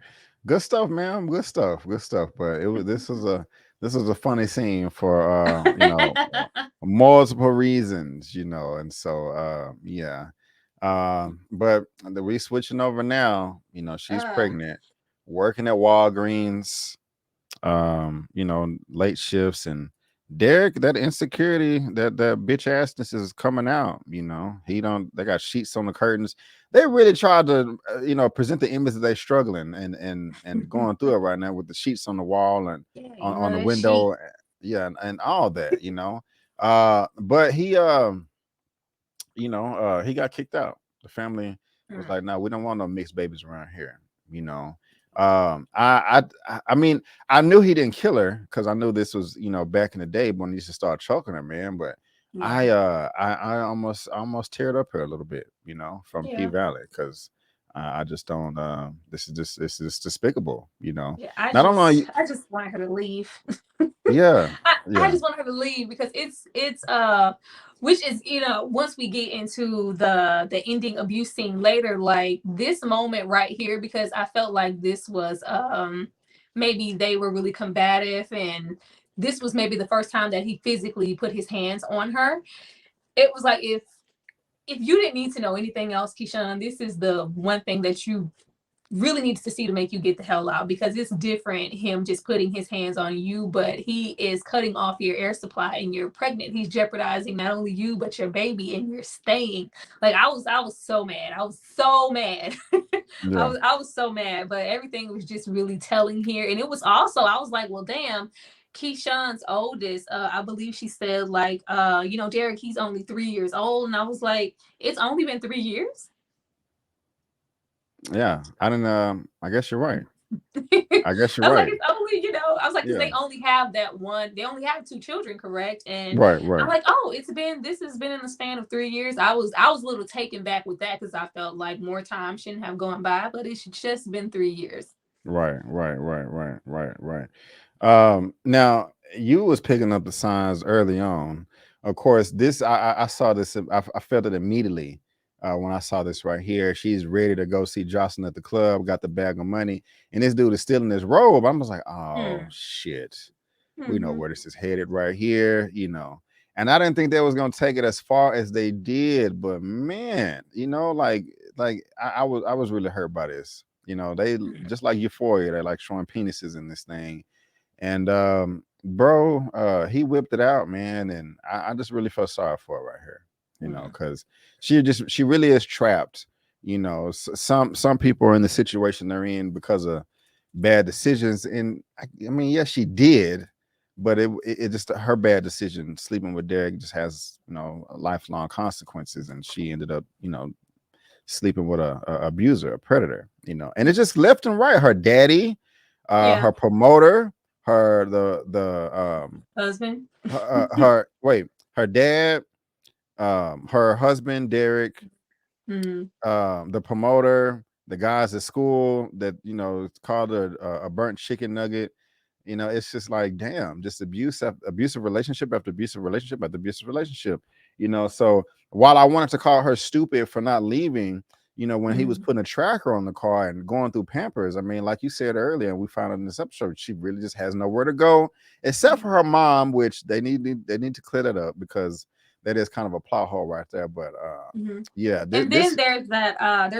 Good stuff, man. Good stuff. Good stuff. But it was this was a funny scene for multiple reasons, and so yeah. But we switching over now. She's uh, pregnant, working at Walgreens, late shifts, and Derek, that insecurity, that bitch assness is coming out. He don't. They got sheets on the curtains. They really tried to, present the image that they're struggling and going through it right now with the sheets on the wall and yeah, on the that sheet. window, yeah, and all that. But he got kicked out. The family was Mm, like, "No, we don't want no mixed babies around here." I mean, I knew he didn't kill her because I knew this was back in the day when he used to start choking her, man. But yeah, I almost teared up here a little bit, from P yeah. Valley because I just don't. This is despicable, Yeah, I Not just only, I just wanted her to leave. yeah, I yeah, just want her to leave because it's which is, once we get into the ending abuse scene later, like this moment right here, because I felt like this was maybe they were really combative, and this was maybe the first time that he physically put his hands on her. It was like, if you didn't need to know anything else, Keyshawn, this is the one thing that you really needs to see to make you get the hell out, because it's different him just putting his hands on you, but he is cutting off your air supply and you're pregnant. He's jeopardizing not only you but your baby, and you're staying. Like, I was so mad. I was so mad. yeah, I was so mad, but everything was just really telling here. And it was also, I was like, well, damn, Keyshawn's oldest, I believe she said, like, Derek, he's only 3 years old. And I was like, it's only been 3 years. yeah. I didn't. I guess you're right. I guess you're I was like, right. it's only, I was like, because Yeah. they only have that one, they only have two children, correct? And Right. I'm Right. like, oh, this has been in the span of 3 years. I was a little taken back with that, because I felt like more time shouldn't have gone by, but it's just been 3 years. Right. Now you was picking up the signs early on. Of course, this I saw this. I felt it immediately when I saw this right here. She's ready to go see Jocelyn at the club. Got the bag of money, and this dude is still in his robe. I'm just like, oh Mm. shit, we know Hmm. where this is headed right here. And I didn't think they was gonna take it as far as they did, but man, I was really hurt by this. They just like Euphoria, they're like showing penises in this thing. And bro, he whipped it out, man. And I just really felt sorry for her right here, Hmm. because she really is trapped. Some people are in the situation they're in because of bad decisions. And I mean, yes, she did, but it just her bad decision sleeping with Derek just has lifelong consequences. And she ended up sleeping with a abuser, a predator, and it's just left and right. Her daddy, Yeah. her promoter, her the Husband. her wait, her dad, her husband Derek, Mm-hmm. the promoter, the guys at school that it's called a burnt chicken nugget. It's just like, damn, just abusive relationship after abusive relationship after abusive relationship. So while I wanted to call her stupid for not leaving, when he was Mm-hmm. putting a tracker on the car and going through Pampers, I mean, like you said earlier, and we found out in this episode, she really just has nowhere to go except for her mom, which they need to clear that up because that is kind of a plot hole right there. But Mm-hmm. yeah, And then this there's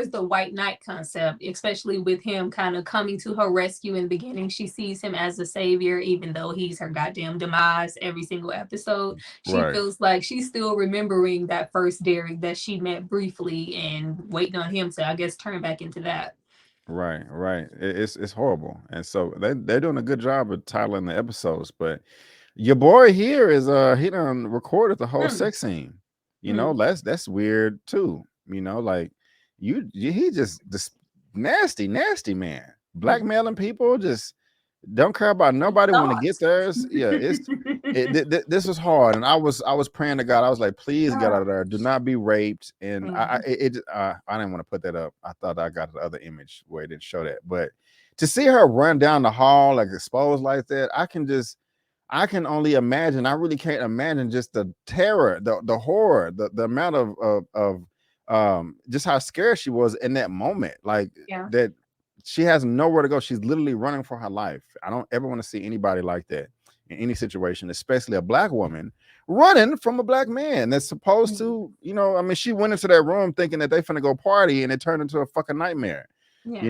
the white knight concept, especially with him kind of coming to her rescue in the beginning. She sees him as a savior, even though he's her goddamn demise every single episode. She right. feels like she's still remembering that first Derek that she met briefly and waiting on him to, I guess, turn back into that. Right, right. It's horrible, and so they're doing a good job of titling the episodes. But your boy here is he done recorded the whole Hmm. sex scene. Hmm. That's weird too. Like he just nasty, nasty man, Hmm. blackmailing people, just don't care about nobody when to get Thoughts. theirs. Yeah, this was hard, and I was praying to God. I was like, please get out of there. Do not be raped. And I didn't want to put that up. I thought I got the other image where it didn't show that, but to see her run down the hall like exposed like that, I can only imagine. I really can't imagine just the terror, the horror, the amount of just how scared she was in that moment. Like Yeah. that she has nowhere to go. She's literally running for her life. I don't ever want to see anybody like that in any situation, especially a black woman running from a black man that's supposed Mhm. to, I mean, she went into that room thinking that they finna go party and it turned into a fucking nightmare, Yeah.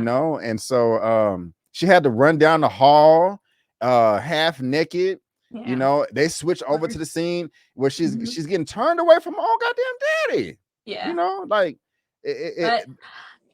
and so she had to run down the hall half naked. Yeah. They switch over to the scene where she's Mhm. she's getting turned away from her own goddamn daddy. Yeah. Like it,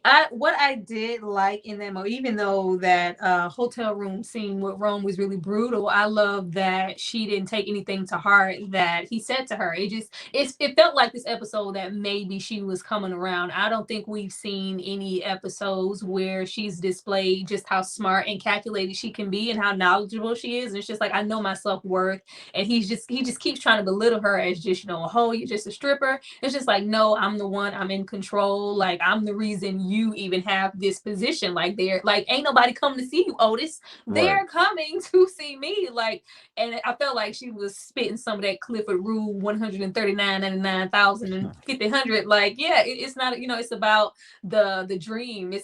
But what I did like in that movie, even though that hotel room scene with Rome was really brutal, I love that she didn't take anything to heart that he said to her. It felt like this episode that maybe she was coming around. I don't think we've seen any episodes where she's displayed just how smart and calculated she can be and how knowledgeable she is. And it's just like, I know my self-worth, and he just keeps trying to belittle her as just, a hoe, you're just a stripper. It's just like, no, I'm the one, I'm in control. Like, I'm the reason you even have this position. Like, they're like, ain't nobody coming to see you, Otis. right, They're coming to see me. Like, and I felt like she was spitting some of that Clifford Rule 139,99,000 and 50,000. Like, yeah, it's not, it's about the dream.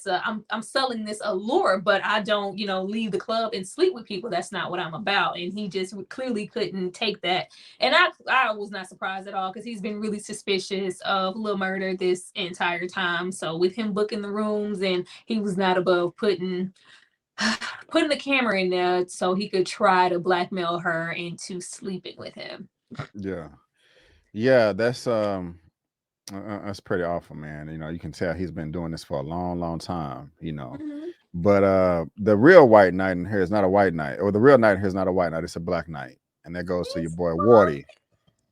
I'm selling this allure, but I don't, leave the club and sleep with people. That's not what I'm about. And he just clearly couldn't take that. And I was not surprised at all because he's been really suspicious of Lil Murder this entire time. So with him booking the rooms, and he was not above putting the camera in there so he could try to blackmail her into sleeping with him. yeah, yeah. That's pretty awful, man. You can tell he's been doing this for a long, long time. Mhm. But the real white knight in here is not a white knight, or the real knight here is not a white knight. It's a black knight, and that goes to your He's boy fun. Wardy.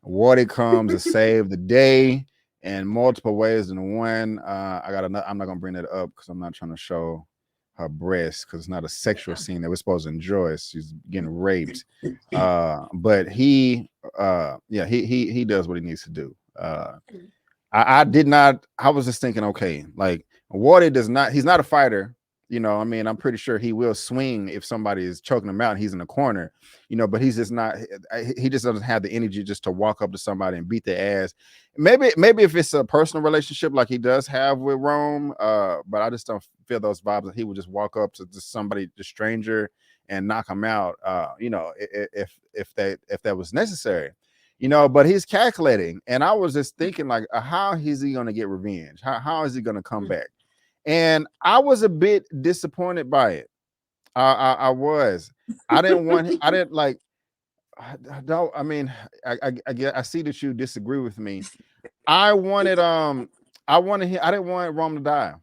Wardy comes to save the day in multiple ways than one. I'm not gonna bring that up because I'm not trying to show her breasts because it's not a sexual Yeah. scene that we're supposed to enjoy. She's getting raped. But yeah, he does what he needs to do. I did not. I was just thinking, okay, like Wardy does not. He's not a fighter. I mean, I'm pretty sure he will swing if somebody is choking him out and he's in the corner. But he's just not. He just doesn't have the energy just to walk up to somebody and beat their ass. Maybe if it's a personal relationship like he does have with Rome, but I just don't feel those vibes that he would just walk up to just somebody, just stranger, and knock him out. If that was necessary. But he's calculating. And I was just thinking, like, how is he going to get revenge? How is he going to come back? And I was a bit disappointed by it. I was. I didn't want, I didn't like, I don't, I mean, I see that you disagree with me. I wanted, I didn't want Rome to die.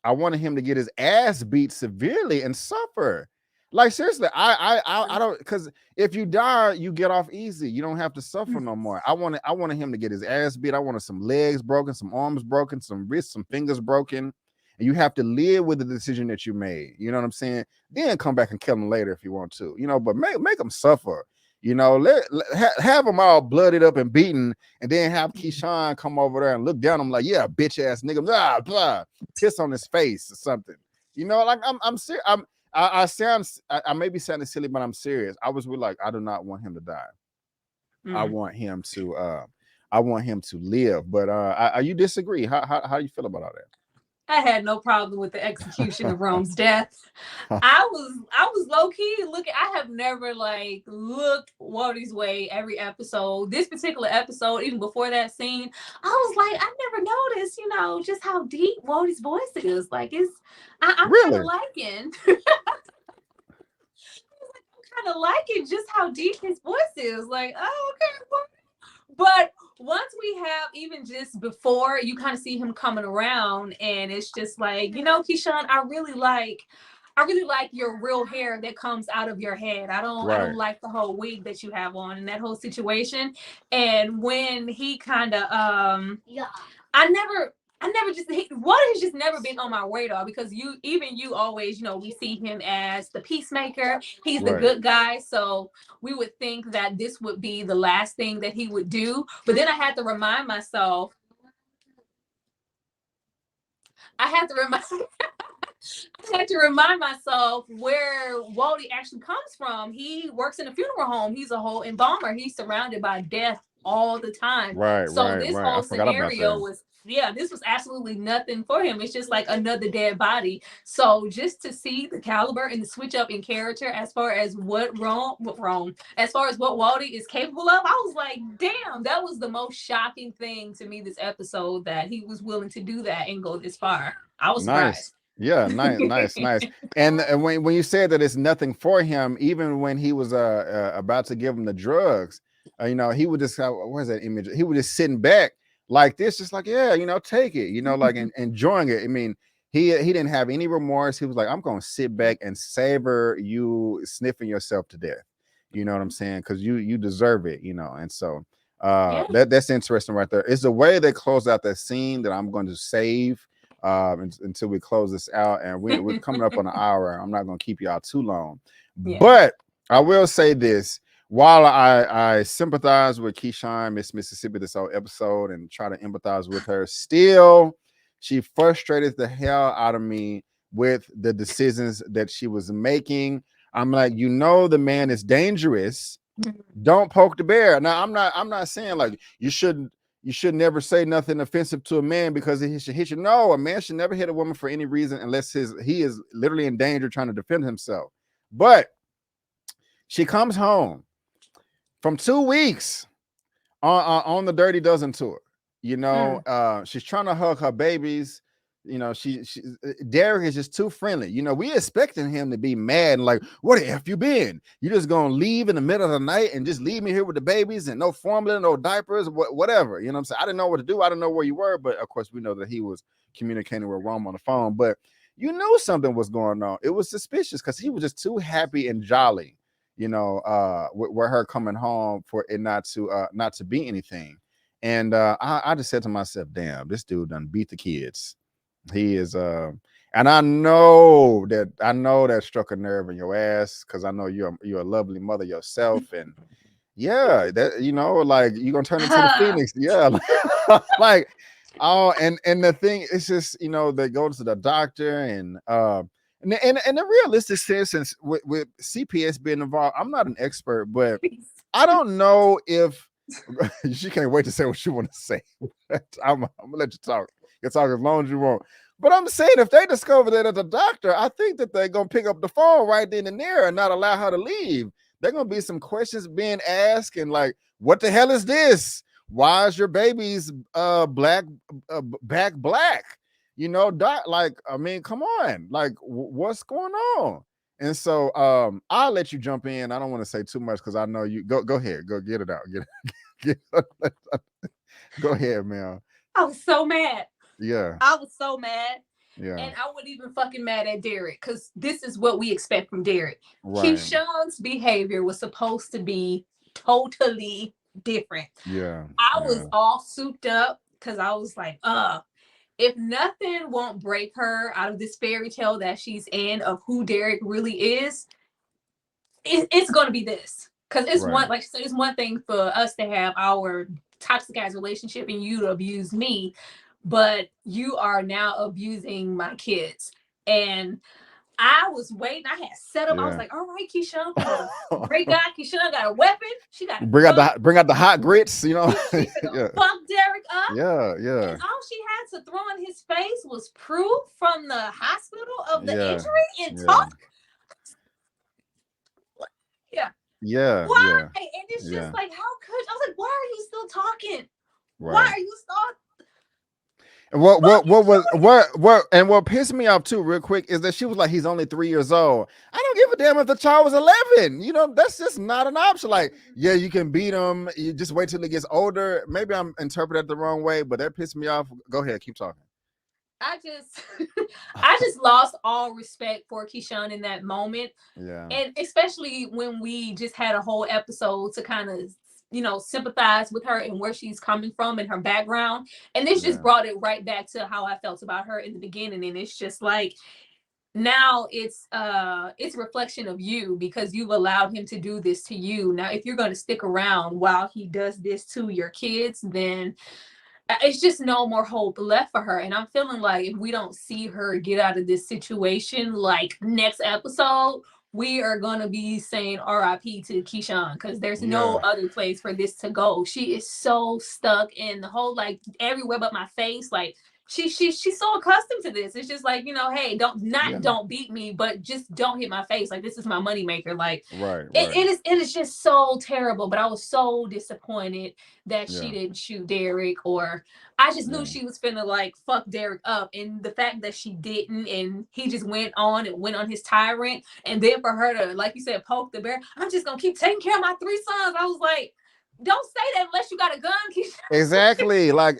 I wanted him to get his ass beat severely and suffer. Like seriously, I don't, because if you die, you get off easy. You don't have to suffer no more. I wanted him to get his ass beat. I wanted some legs broken, some arms broken, some wrists, some fingers broken. And you have to live with the decision that you made. You know what I'm saying? Then come back and kill him later if you want to. But make them suffer. Have them all blooded up and beaten, and then have Keyshawn come over there and look down him like, yeah, bitch ass nigga, blah blah, piss on his face or something. Like I'm serious. I may be sounding silly, but I'm serious. I was really like, I do not want him to die. I want him to live. But you disagree? How do you feel about all that? I had no problem with the execution of Rome's death. I was low key looking. I have never looked Waldy's way every episode. This particular episode, even before that scene, I was like, I never noticed, just how deep Waldy's voice is. I'm really kind of liking. I'm kind of liking just how deep his voice is. Like, oh, okay. But once we have, even just before, you kind of see him coming around, and it's just like, Keyshawn, I really like your real hair that comes out of your head. I don't like the whole wig that you have on and that whole situation. And when he kind of Water has just never been on my radar, because you always, we see him as the peacemaker. He's the good guy. So we would think that this would be the last thing that he would do. But then I had to remind myself, where Wally actually comes from. He works in a funeral home. He's a whole embalmer. He's surrounded by death all the time. This whole scenario was, this was absolutely nothing for him. It's just like another dead body. So just to see the caliber and the switch up in character as far as what Waldy is capable of, I was like, damn, that was the most shocking thing to me this episode, that he was willing to do that and go this far. I was surprised. Yeah, nice. And when you said that it's nothing for him, even when he was about to give him the drugs, he would just where's that image? He would just sitting back like this, just like, yeah, take it, like enjoying it. I mean, he didn't have any remorse. He was like, I'm gonna sit back and savor you sniffing yourself to death. You know what I'm saying? Because you deserve it, and so that's interesting right there. It's the way they close out that scene that I'm going to save until we close this out, and we're coming up on an hour. I'm not going to keep y'all too long, but I will say this: while I sympathize with Keyshawn, Miss Mississippi, this whole episode, and try to empathize with her, still she frustrated the hell out of me with the decisions that she was making. I'm like, the man is dangerous. Don't poke the bear. Now, I'm not saying like you should never say nothing offensive to a man because he should hit you. No, a man should never hit a woman for any reason unless he is literally in danger trying to defend himself. But she comes home from 2 weeks on the Dirty Dozen tour. She's trying to hug her babies. Derek is just too friendly. We expecting him to be mad and like, what the F you been? You just gonna leave in the middle of the night and just leave me here with the babies and no formula, no diapers, whatever. You know what I'm saying? I didn't know what to do. I didn't know where you were, but of course we know that he was communicating with Rome on the phone. But you knew something was going on. It was suspicious because he was just too happy and jolly, with her coming home for it not to be anything. And I just said to myself, damn, this dude done beat the kids. He is and I know that struck a nerve in your ass, because I know you're a lovely mother yourself, and that like you're gonna turn into the Phoenix. Like and the thing is just they go to the doctor, and the realistic sense, with CPS being involved, I'm not an expert, but I don't know if she can't wait to say what she want to say. I'm gonna let you talk. You can talk as long as you want. But I'm saying, if they discover that at the doctor, I think that they're gonna pick up the phone right then and there and not allow her to leave. There gonna be some questions being asked, and like, what the hell is this? Why is your baby's back black? Doc, like, I mean, come on, like, what's going on? And so I'll let you jump in. I don't want to say too much because I know you. Go ahead, go get it out. Go ahead, man. I was so mad. Yeah. I was so mad. Yeah. And I wasn't even fucking mad at Derek because this is what we expect from Derek. Right. Keyshawn's behavior was supposed to be totally different. Yeah. I Yeah. was all souped up because I was like, if nothing won't break her out of this fairy tale that she's in of who Derek really is, it's going to be this. Because it's Right. one, like, so it's one thing for us to have our toxic ass relationship and you to abuse me, but you are now abusing my kids. And I was waiting. I had set up. I was Yeah. like, all right, Keyshawn, finna break out. Keyshawn got a weapon. She got a gun. Bring out the hot grits, you know. She finna Yeah. fuck Derek up. Yeah. Yeah. And all she had to throw in his face was proof from the hospital of the Yeah. injury and Yeah. talk. Yeah. Yeah. Why? Yeah. And it's Yeah. just like, how could I was like, why are you still talking? Why Right. are you still What pissed me off too, real quick, is that she was like, he's only 3 years old. I don't give a damn if the child was 11. You know, that's just not an option. Like, yeah, you can beat him. You just wait till he gets older. Maybe I'm interpreting it the wrong way, but that pissed me off. Go ahead, keep talking. I just I just lost all respect for Keyshawn in that moment. Yeah. And especially when we just had a whole episode to kind of sympathize with her and where she's coming from and her background, and this just Yeah. brought it right back to how I felt about her in the beginning. And it's just like, now it's a reflection of you because you've allowed him to do this to you. Now if you're going to stick around while he does this to your kids, then it's just no more hope left for her. And I'm feeling like if we don't see her get out of this situation, like next episode, we are gonna be saying RIP to Keyshawn because there's no Yeah. other place for this to go. She is so stuck in the whole, like, everywhere but my face. Like, she's so accustomed to this. It's just like, hey, Yeah. don't beat me, but just don't hit my face. Like, this is my moneymaker. Like, Right. it, Right. it is just so terrible. But I was so disappointed that Yeah. she didn't shoot Derek, or I just knew Yeah. she was finna like fuck Derek up. And the fact that she didn't, and he just went on his tyrant, and then for her to, like you said, poke the bear, I'm just gonna keep taking care of my 3 sons. I was like, don't say that unless you got a gun, Keisha. Exactly. Like,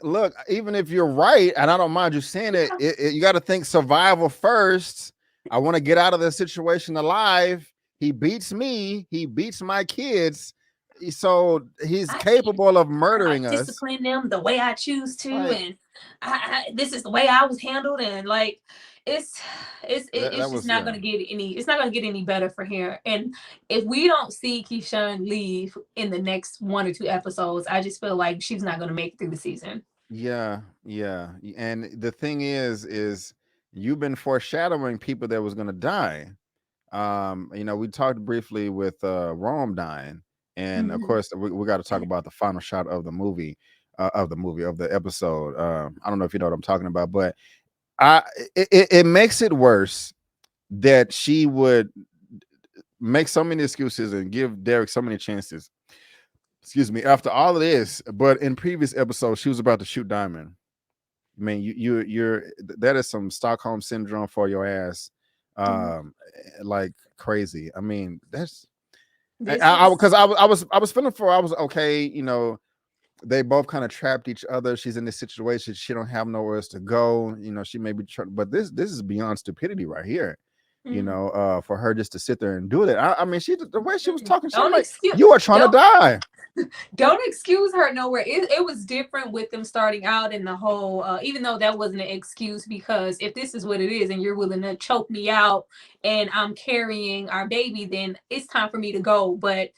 look, even if you're right, and I don't mind you saying Yeah. it, you got to think survival first. I want to get out of this situation alive. He beats me. He beats my kids. So he's capable of murdering us. Discipline them the way I choose to, Like, and this is the way I was handled, and like it's just not gonna get any. It's not gonna get any better for here. And if we don't see Keyshawn leave in the next 1 or 2 episodes, I just feel like she's not gonna make it through the season. yeah, yeah. And the thing is you've been foreshadowing people that was gonna die. We talked briefly with Rome dying, and of course we got to talk about the final shot of the movie, of the episode. I don't know if you know what I'm talking about, but it makes it worse that she would make so many excuses and give Derek so many chances. Excuse me, after all of this, but in previous episodes, she was about to shoot Diamond. I mean, you're that is some Stockholm syndrome for your ass, like crazy. I mean, that's because I was feeling for. I was okay. They both kind of trapped each other. She's in this situation. She don't have nowhere else to go. She may be, but this is beyond stupidity right here. For her just to sit there and do that. I mean, the way she was talking, she was like, you are trying to die. Don't excuse her nowhere. It was different with them starting out in the whole, even though that wasn't an excuse, because if this is what it is and you're willing to choke me out and I'm carrying our baby, then it's time for me to go. But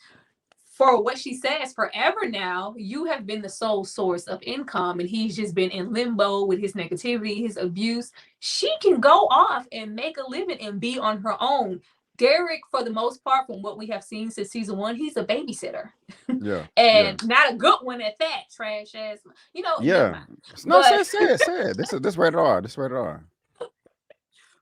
for what she says, forever now, you have been the sole source of income, and he's just been in limbo with his negativity, his abuse. She can go off and make a living and be on her own. Derek, for the most part, from what we have seen since season 1, he's a babysitter. Yeah. And not a good one at that, trash ass. Yeah. No, say it. This rated R. This rated R.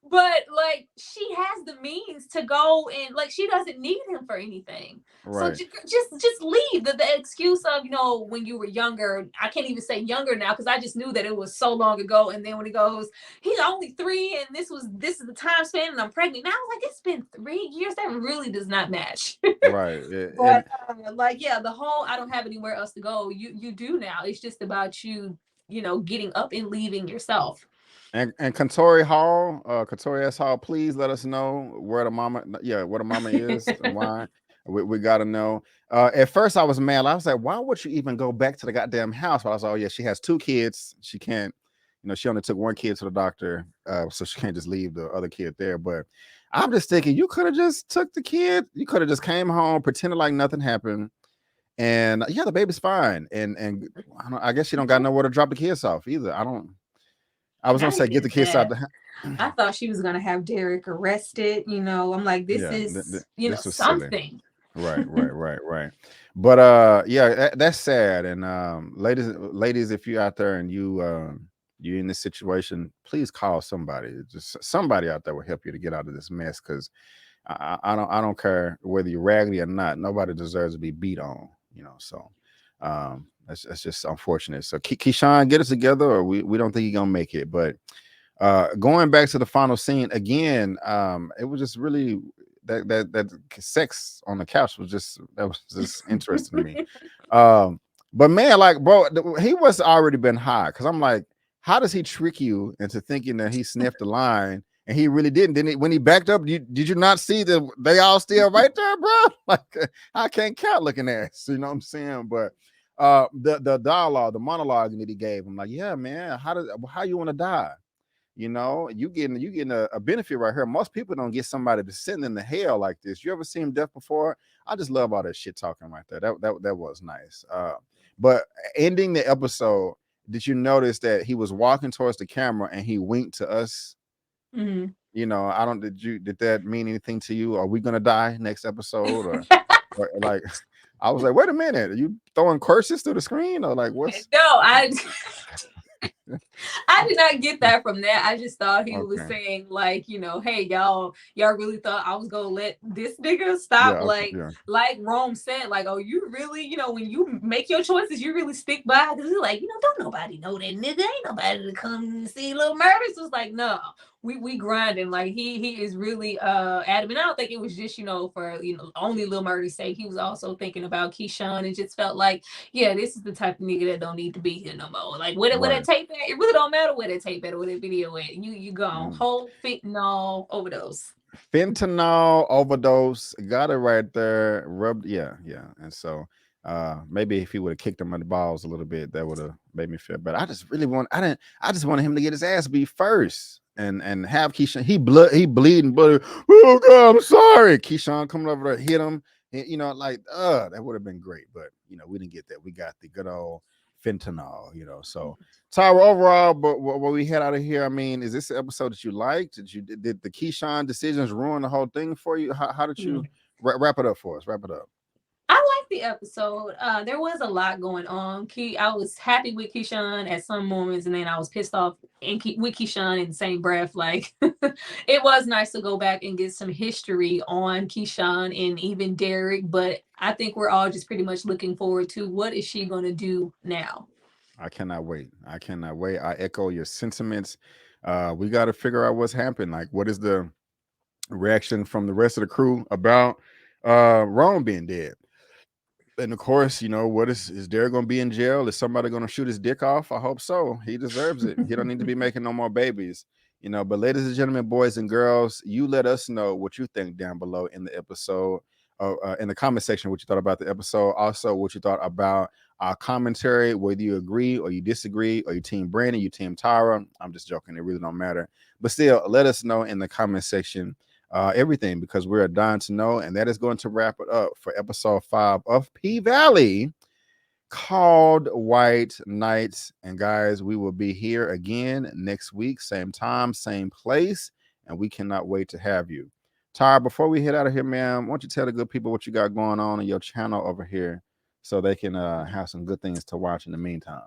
But like, she has the means to go, and like, she doesn't need him for anything. Right. So just leave. The excuse of, when you were younger, I can't even say younger now because I just knew that it was so long ago. And then when he goes, he's only 3 and this is the time span and I'm pregnant. Now I was like, it's been 3 years. That really does not match. Right. But the whole I don't have anywhere else to go. You do now. It's just about you, getting up and leaving yourself. And Katori S. Hall, please let us know where the mama, yeah, where the mama is and why. We got to know. At first, I was mad. I was like, why would you even go back to the goddamn house? But I was like, oh, yeah, she has 2 kids. She can't, she only took 1 kid to the doctor, so she can't just leave the other kid there. But I'm just thinking, you could have just took the kid. You could have just came home, pretended like nothing happened. And yeah, the baby's fine. And I guess she don't got nowhere to drop the kids off either. I was I gonna say didn't get the get kids out that. the house. I thought she was gonna have Derek arrested. I'm like, this Yeah, is, this was silly. something. Right. But yeah, that's sad. And ladies, if you're out there and you in this situation, please call somebody. Just somebody out there will help you to get out of this mess. Because I don't care whether you're raggedy or not. Nobody deserves to be beat on. So that's just unfortunate. So Keyshawn, get us together, or we don't think you're gonna make it. But going back to the final scene again, it was just really that sex on the couch was just interesting to me. But man, like, bro, he was already been high, because I'm like, how does he trick you into thinking that he sniffed the line and he really didn't he? When he backed up, did you not see that they all still right there, bro? Like, I can't count looking at, you know what I'm saying? But the dialogue, the monologue that he gave, I'm like, yeah, man, how you want to die? You getting a benefit right here. Most people don't get somebody to send in the hell like this. You ever seen death before? I just love all that shit talking right there. That was nice. But ending the episode, did you notice that he was walking towards the camera and he winked to us? Mhm. I don't. Did that mean anything to you? Are we gonna die next episode, or like? I was like, wait a minute, are you throwing curses through the screen, or like what's? No, I did not get that from that. I just thought he was Okay. saying, like, hey, y'all really thought I was gonna let this nigga stop, Yeah. Okay. Yeah. like Rome said, like, oh, you really, when you make your choices, you really stick by. Because he's like, don't nobody know that nigga. Ain't nobody to come and see Little Murders. Was like, no, we grinding. Like, he is really adamant. I don't think it was just, for only Little Murder's sake. He was also thinking about Keyshawn, and just felt like, yeah, this is the type of nigga that don't need to be here no more. Like, where that Right. tape at? It really don't matter where that tape at or where that video at. You gone. Mm. Whole fentanyl overdose. Fentanyl overdose, got it right there. Rubbed, yeah. And so maybe if he would have kicked him in the balls a little bit, that would have made me feel better. I just wanted him to get his ass beat first and have Keyshawn. He bleeding blood. Oh God, I'm sorry. Keyshawn coming over there, hit him. And, that would have been great. But we didn't get that. We got the good old fentanyl, so Tyra, overall, but what we head out of here, I mean, is this an episode that you liked? Did the Keyshawn decisions ruin the whole thing for you? How did you wrap it up for us? Wrap it up. I like the episode. There was a lot going on. I was happy with Keyshawn at some moments, and then I was pissed off with Keyshawn in the same breath. Like, it was nice to go back and get some history on Keyshawn and even Derek, but I think we're all just pretty much looking forward to what is she going to do now. I cannot wait. I echo your sentiments. We got to figure out what's happened. Like, what is the reaction from the rest of the crew about Rome being dead? And of course, what is Derek gonna be in jail? Is somebody gonna shoot his dick off? I hope so. He deserves it. He don't need to be making no more babies. But ladies and gentlemen, boys and girls, you let us know what you think down below in the episode, in the comment section, what you thought about the episode. Also, what you thought about our commentary, whether you agree or you disagree, or you team Brandon, you team Tyra. I'm just joking. It really don't matter. But still, let us know in the comment section everything, because we're dying to know. And that is going to wrap it up for episode 5 of P Valley, called White Nights. And guys, we will be here again next week, same time, same place, and we cannot wait to have you. Tyra, before we head out of here, man, why don't you tell the good people what you got going on in your channel over here, so they can have some good things to watch in the meantime.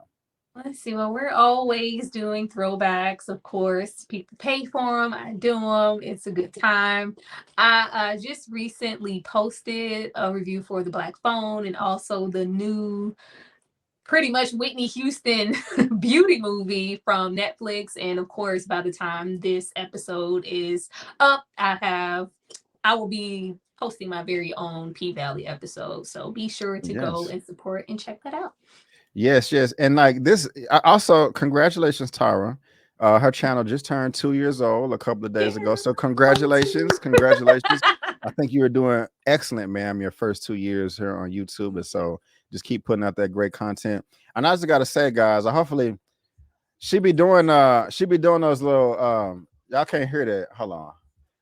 Let's see. Well, we're always doing throwbacks, of course. People pay for them. I do them. It's a good time. I just recently posted a review for the Black Phone, and also the new, pretty much Whitney Houston beauty movie from Netflix. And of course, by the time this episode is up, I will be posting my very own P Valley episode. So be sure to go Yes. and support and check that out. Yes. And like this, also congratulations, Tyra. Her channel just turned 2 years old a couple of days ago. So Congratulations. congratulations, congratulations. I think you were doing excellent, ma'am, your first 2 years here on YouTube. And so just keep putting out that great content. And I just gotta say, guys, hopefully she be doing those little y'all can't hear that. Hold on.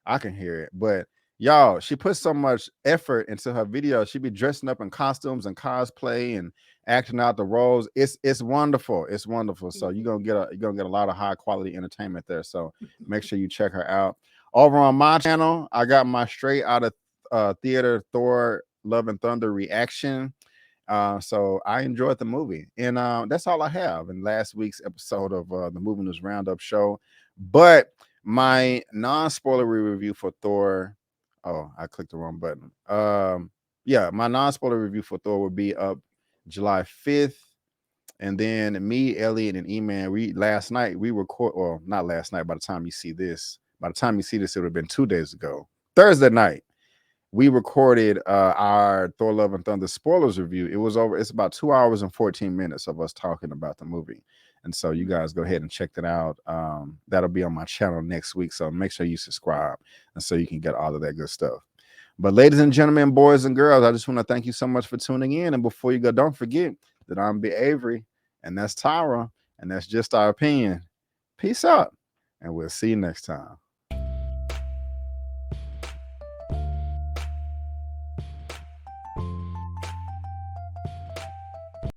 I can hear it, but y'all, she puts so much effort into her videos. She be dressing up in costumes and cosplay and acting out the roles. It's wonderful. It's wonderful. So you're gonna get a lot of high quality entertainment there. So make sure you check her out. Over on my channel, I got my straight out of theater Thor Love and Thunder reaction. So I enjoyed the movie, and that's all I have in last week's episode of the Movie News Roundup show. But my non-spoilery review for Thor. Oh, I clicked the wrong button. Yeah, my non-spoiler review for Thor will be up July 5th. And then me, Elliot, and Eman, we last night we record, or not last night, by the time you see this, it would have been 2 days ago. Thursday night, we recorded our Thor Love and Thunder spoilers review. It's about 2 hours and 14 minutes of us talking about the movie. And so you guys go ahead and check that out. That'll be on my channel next week. So make sure you subscribe and so you can get all of that good stuff. But ladies and gentlemen, boys and girls, I just want to thank you so much for tuning in. And before you go, don't forget that I'm B. Avery, and that's Tyra, and that's just our opinion. Peace out, and we'll see you next time.